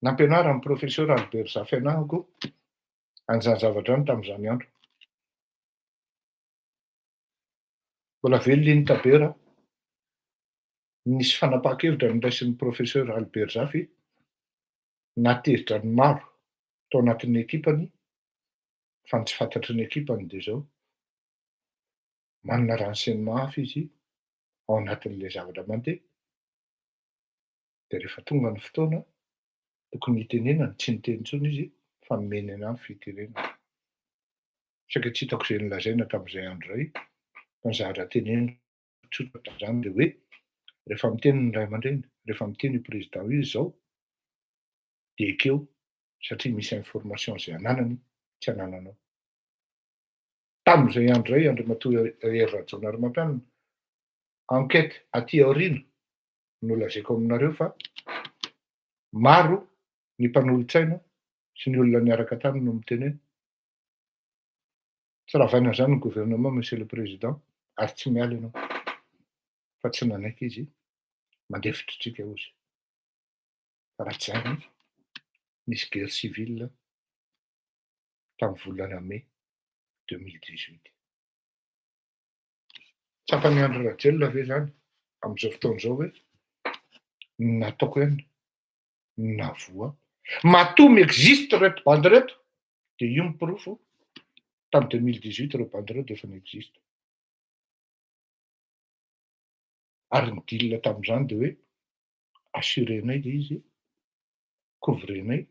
Speaker 2: nampianarany professeur Albert Zafenahako an'izany zavatra any tamin'izany andro. Mbola velona iny tabera nisy fanapahan-kevitra niraisin'ny professeur Albert Zafy natezitra ny maro tao anatin'ny ekipany fa tsy fantatry ny ekipany dia zao manana renseignement hafa izy ao anatin'ilay zavatra mandeha. Dia rehefa tonga ny fotoana tokony hitenenany tsy niteny intsony izy fa nomeny anahy ny fitenenana. Saika tsy hitako izay nolazaina tamin'izay andro izay fa ny zavatra teneniny tsotra tamin'izany dia hoe rehefa miteny ny ray aman-dreny, rehefa miteny io président io izy izao dia ekeo satria misy information izay ananany tsy anananao. Tamin'izay andro izay andrimatoa Hery Rajaonarimampianina, enquête aty aoriana nolazaiko aminareo fa maro ny mpanolotsaina sy ny olona niaraka taminy no miteny hoe tsy ravaina izany ny gouvernement monsieur le président ary tsy miala ianao. Fa tsy nanaiky izy mandefitritsika ozy. Fa raha tsy zany nisy guerre civile tamin'ny volana mai 2018. Tsapany Andry Rajoelina ve zany amin'izao fotoan'izao hoe nataoko ihany navoa matoa miexiste reto bandy reto dia io mipirofo tamin'ny 2018 ireo bandy ireo dia efa niexiste. Ary ny deal tamin'izany dia hoe assurenay dia izy couvrenay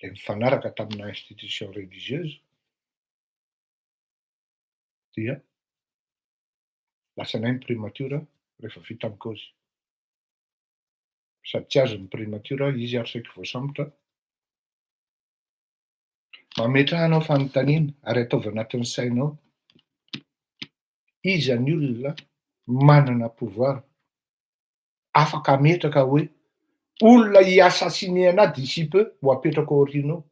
Speaker 2: dia mifanaraka tamina institution religieuse dia lasanay ny primature rehefa vita amin'ny cause. Sady tsy azo ny primature izy ary saika voasambotra mametrahanao fanontaniana ary ataovy anatin'ny sainao iza ny olona manana pouvoir afaka ametraka hoe olona hiassassiner anahy d'ici peu ho apetraka ao aorianao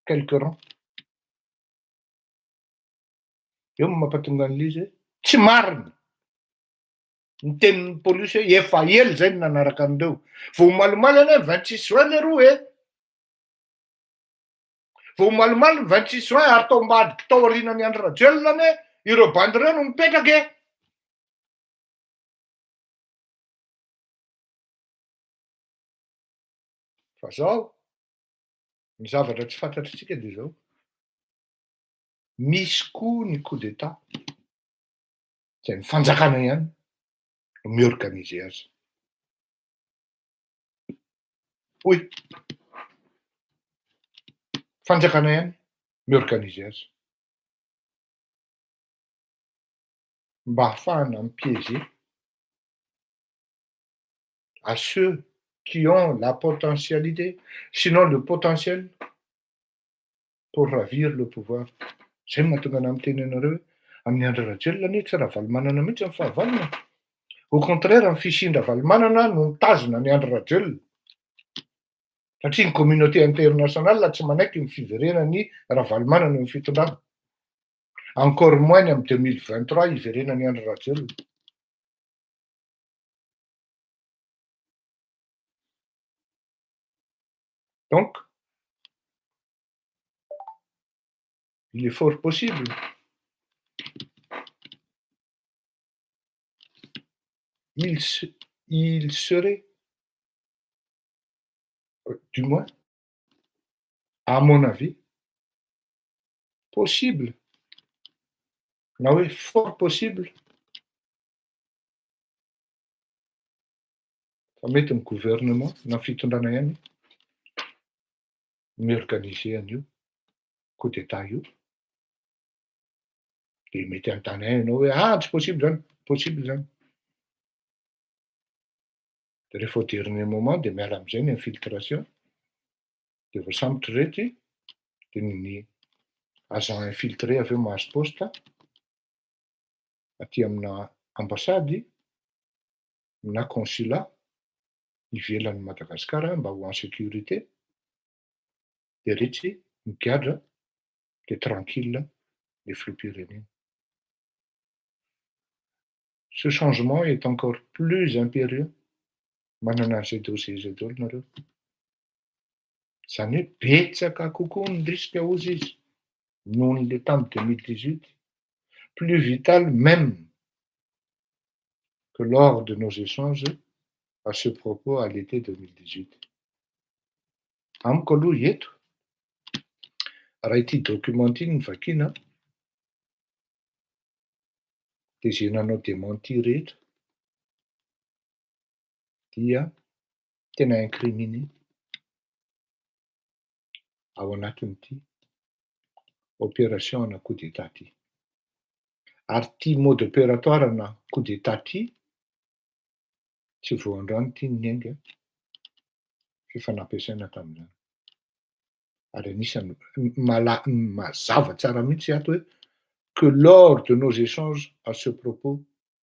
Speaker 2: quelque rang. Eo no mampatonga an'ilay izy tsy marina ny tenin'ny polisy hoe efa ela zay no nanaraka an'ireo vao malimaly ane 26 juin le roa e vao malimaly ny 26 juin ary tao mbadika tao aorianany Andry Rajoelina ane ireo bandy ireo no mipetraka e. Fa zao ny zavatra tsy fantatritsika dia zao misy koa ny coup d'état izay ny fanjakana ihany no miorganize azy. Oy, fanjakana ihany miorganize azy mba hahafahana mipiéger à ceux qui ont la potentialité, sinon le potentiel pour ravir le pouvoir. Zay mahatonga anahy miteny anareo hoe amin'ny Andry Rajoelina anie tsy raha valimanana mihitsy ny fahavalona. Au contraire ny fisindra valimanana no mitazona ny Andry Rajoelina. Satria ny communauté internationale tsy manaiky ny fiverenany ny ravalimanana ny fitondrana. Encore moins ny amin'ny 2023 hiverenany Andry Rajoelina. Donc, il est fort possible il serait, du moins, à mon avis, possible, na hoe fort possible, fa mety ny gouvernement na fitondrana ihany miorganiser an'io coup d'état io dia mety antany ianao hoe tsy possible zany, possible zany. Dia rehefa au dernier moment dia miala amin'izay ny infiltration dia voasambotra rehetra dia ny agent infiltré avy eo mahazo poste aty amina ambasady na consulat ivelan'ny Madagasikara mba ho en sécurité, de retsy migadra de tranquille les filoham-pirenena. Ce changement est encore plus impérieux. Manana an'izay dossier zay daholo nareo. Zany hoe betsaka kokoa ny risque ozy izy noho ny le tamin'ny 2018, plus vital même que lors de nos échanges à ce propos à l'été 2018. Amiko aloha eto, raha ity document ity ny vakiana, de zay nanao démenti rehetra dia tena incriminé ao anatin'ity opération na coup d'état ty. Ary ty mode opératoire na coup d'état ty, tsy voandroany ty ny enga fefa nampiasaina tamin'izany. Ary anisany mazava tsara mihitsy ato hoe que lors de nos échanges à ce propos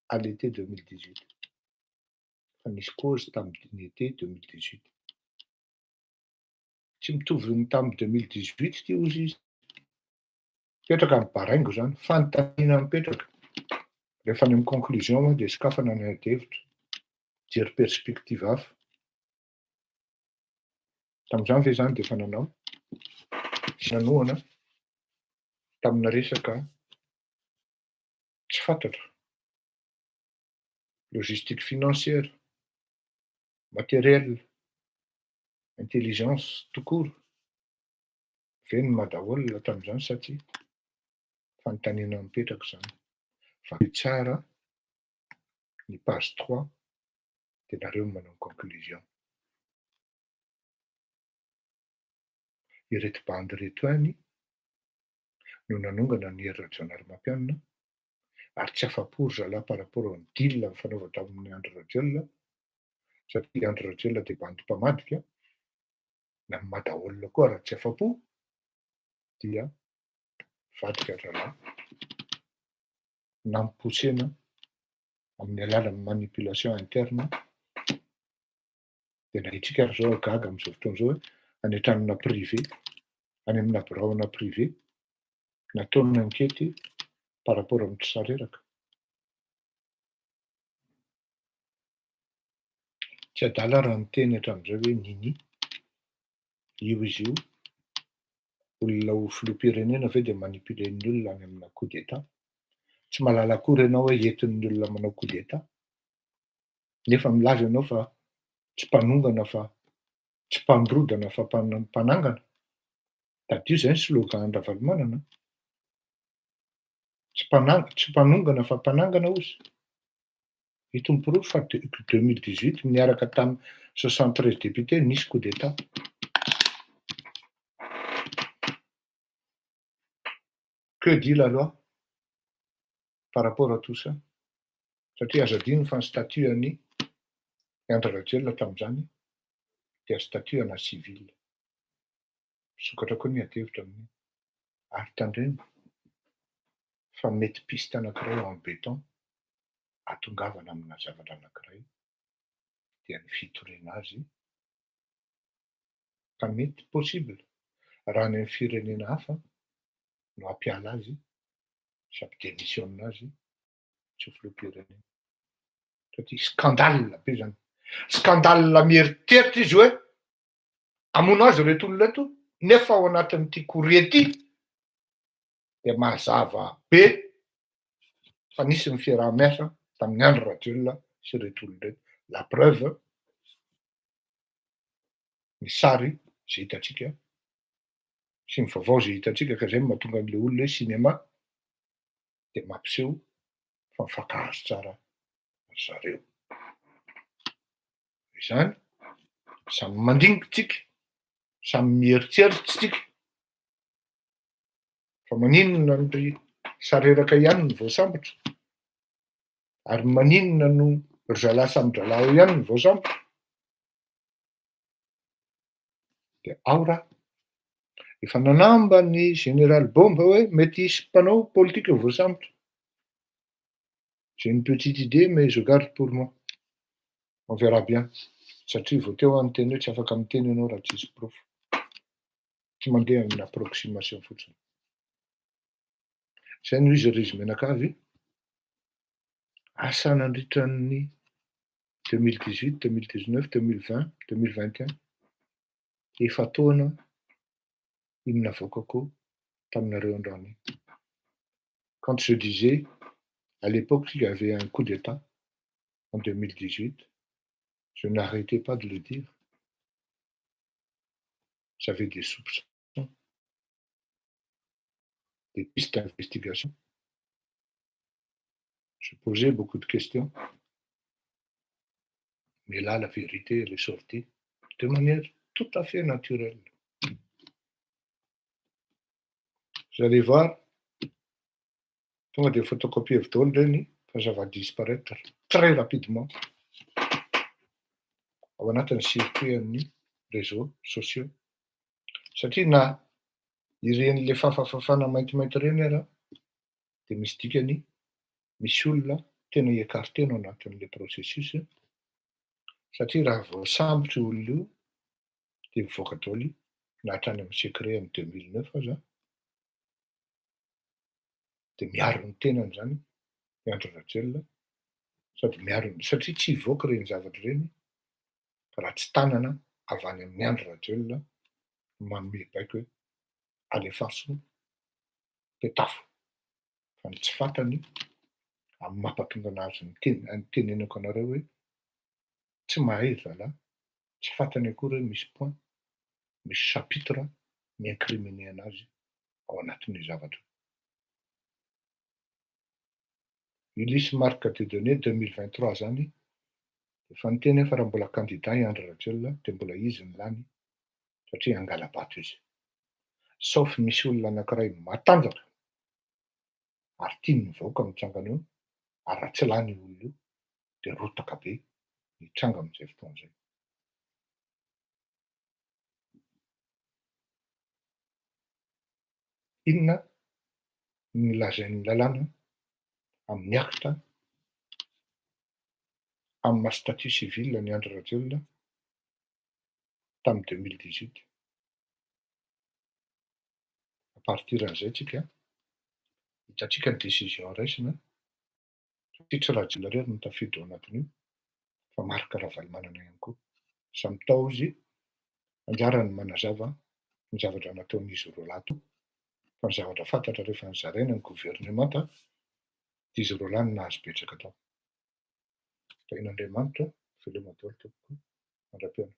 Speaker 2: à l'été 2018. Fa nisy cause tamin'ny été 2018. Tsy mitovy ny tamin'ny 2018 ty ozy izy. Mipetraka amin'ny baraingo zany, fanontaniana mipetraka. Rehefa any amin'ny conclusion moa de sokafana ny ady-hevitra, jery perspective hafa. Tamin'izany ve zany de efa nanao sy nanohana tamina resaka tsy fantatra, logistique financière, matériel, intelligence tout court. Veno madaholona tamin'izany satria fanontaniana mipetraka zany. Fa tsara ny page 3 de nareo manao conclusion. Ireto bandy reto any no nanongana ny herinandro Rajaonarimampianina ary tsy afa-po ry zalahy par rapport amin'ny deal mifanaova tamin'ny Andry Rajoelina, satria Andry Rajoelina de bandy mpamadika, na amin'ny madaholona koa raha tsy afa-po dia vadika zalahy namposena amin'ny alalan'ny manipulation interne de nahitsika ary zao agaga amin'izao fotoana zao hoe any an-tranona privé, any amina biraona privé nataony ankety par rapport amin'ny tsy reraka. Tsy adala raha miteny hatramin'izay hoe nini, io izy io, olona ho filoham-pirenena ve de manipulen'ny olona any amina coup d'état. Tsy mahalala akory ianao hoe entin'ny olona manao coup d'état, nefa milaza ianao fa tsy mpanongana fa tsy mpandrodana fa mpanangana. Tadio zay ny slogan Ravalomanana. Tsy mpanongana fa mpanangana ozy. Ito mipirofo fa 2018 niaraka tamin'ny 73 députés nisy coup d'état. Que dit la loi par rapport à tout ça? Satria azo adino fa ny statuan'ny Andry Rajoelina tamin'izany dia statuana civil. Sokatra koa ny ady-hevitra amin'ny ary tandremo fa mety piste anankiray en béton atongavana amina zavatra anankiray dia ny fitoriana azy fa mety possible raha ny amin'ny firenena hafa no ampiala azy sy ampidémissionna azy tsy ho filoham-pirenena. Satria scandale be zany. Scandale mieritseritra izy hoe hamono azy reto olona reto nefa ao anatin'ity courrier ity de mazava be fa nisy ny fiaraha-miasa tamin'ny Andry Rajoelina sy reto olona reto. La preuve, ny sary zay hitatsika sy ny vaovao zay hitatsika ka zay mahatonga an'le olona hoe cinéma de mampiseho fa mifankahazo tsara zareo. Izany samy mandiniky tsika, samy mieritseritsy tsika fa maninona ny sareraka ihany ny voasambotra ary maninona no ry zalahy samy dralao ihany ny voasambotra de ao raha efa nanamba ny général Bomba hoe mety hisy mpanao politika voasambotra. J'ai une petite idée, mais je garde pour moi. On verra bien. Satria vao teo any teny hoe tsy afaka miteny ianao raha tsisy proof. Tsy mandeha amin'ny approximation fotsiny. Zay no izy Rizy Menakavy. Asa nandritra ny 2018, 2019, 2020, 2021. Efa taona iny navoakako taminareo androany. Quand je disais, à l'époque, il y avait un coup d'État en 2018, je n'arrêtais pas de le dire. J'avais des soupçons, des pistes d'investigation. Je posais beaucoup de questions. Mais là, la vérité, elle est sortie de manière tout à fait naturelle. Vous allez voir, tonga dia photocopie avy daholo reny fa ça va disparaître très rapidement ao anatin'ny circuit-n'ny réseaux sociaux. Satria na ireny le fafafafana maintimainty reny ara dia misy dikany misy olona tena écarté no anatin'le processus. Satria raha vao sambotra olona io dia mivoaka daholo na hatrany amin'ny secret amin'ny 2009 aza dia miaro ny tenany zany Andry Rajoelina sady miaro satria tsy hivoaka reny zavatra reny fa raha tsy tanana avy any amin'ny Andry Rajoelina manome baiko hoe alefaso petafo fa ny tsy fantany amin'ny mampatonga anazy ny tenenako anareo hoe tsy mahay zalahy, tsy fantany akory hoe misy point, misy chapitre mi-incriminer anazy ao anatin'ny zavatra. Ulysse Marc de Données 2023 zany efa niteny fa raha mbola candidat i Andry Rajoelina dia mbola izy ny lany satria angala-bato izy. Sauf misy olona anankiray matanjaka ary tiany ny vahoaka mitsangana eo ary raha tsy lany io olona io dia rotaka be hitranga amin'izay fotoana izay. Inona ny lazain'ny lalàna amin'ny akta amin'ny maha statut civil ny Andry Rajoelina tamin'ny 2018. À partir an'izay tsika hitatsika ny décision raisina satria tsy Rajoelina irery no tafiditra ao anatin'io fa Marc Ravalomanana ihany koa. Samy tao izy anjarany manazava ny zavatra nataon'izy roa lahy teo fa ny zavatra fantatra rehefa nizaraina ny gouvernemanta dia izy roa lahy no nahazo betsaka tao. Tain'Andriamanitra veloma daholo tompoko mandram-piaina.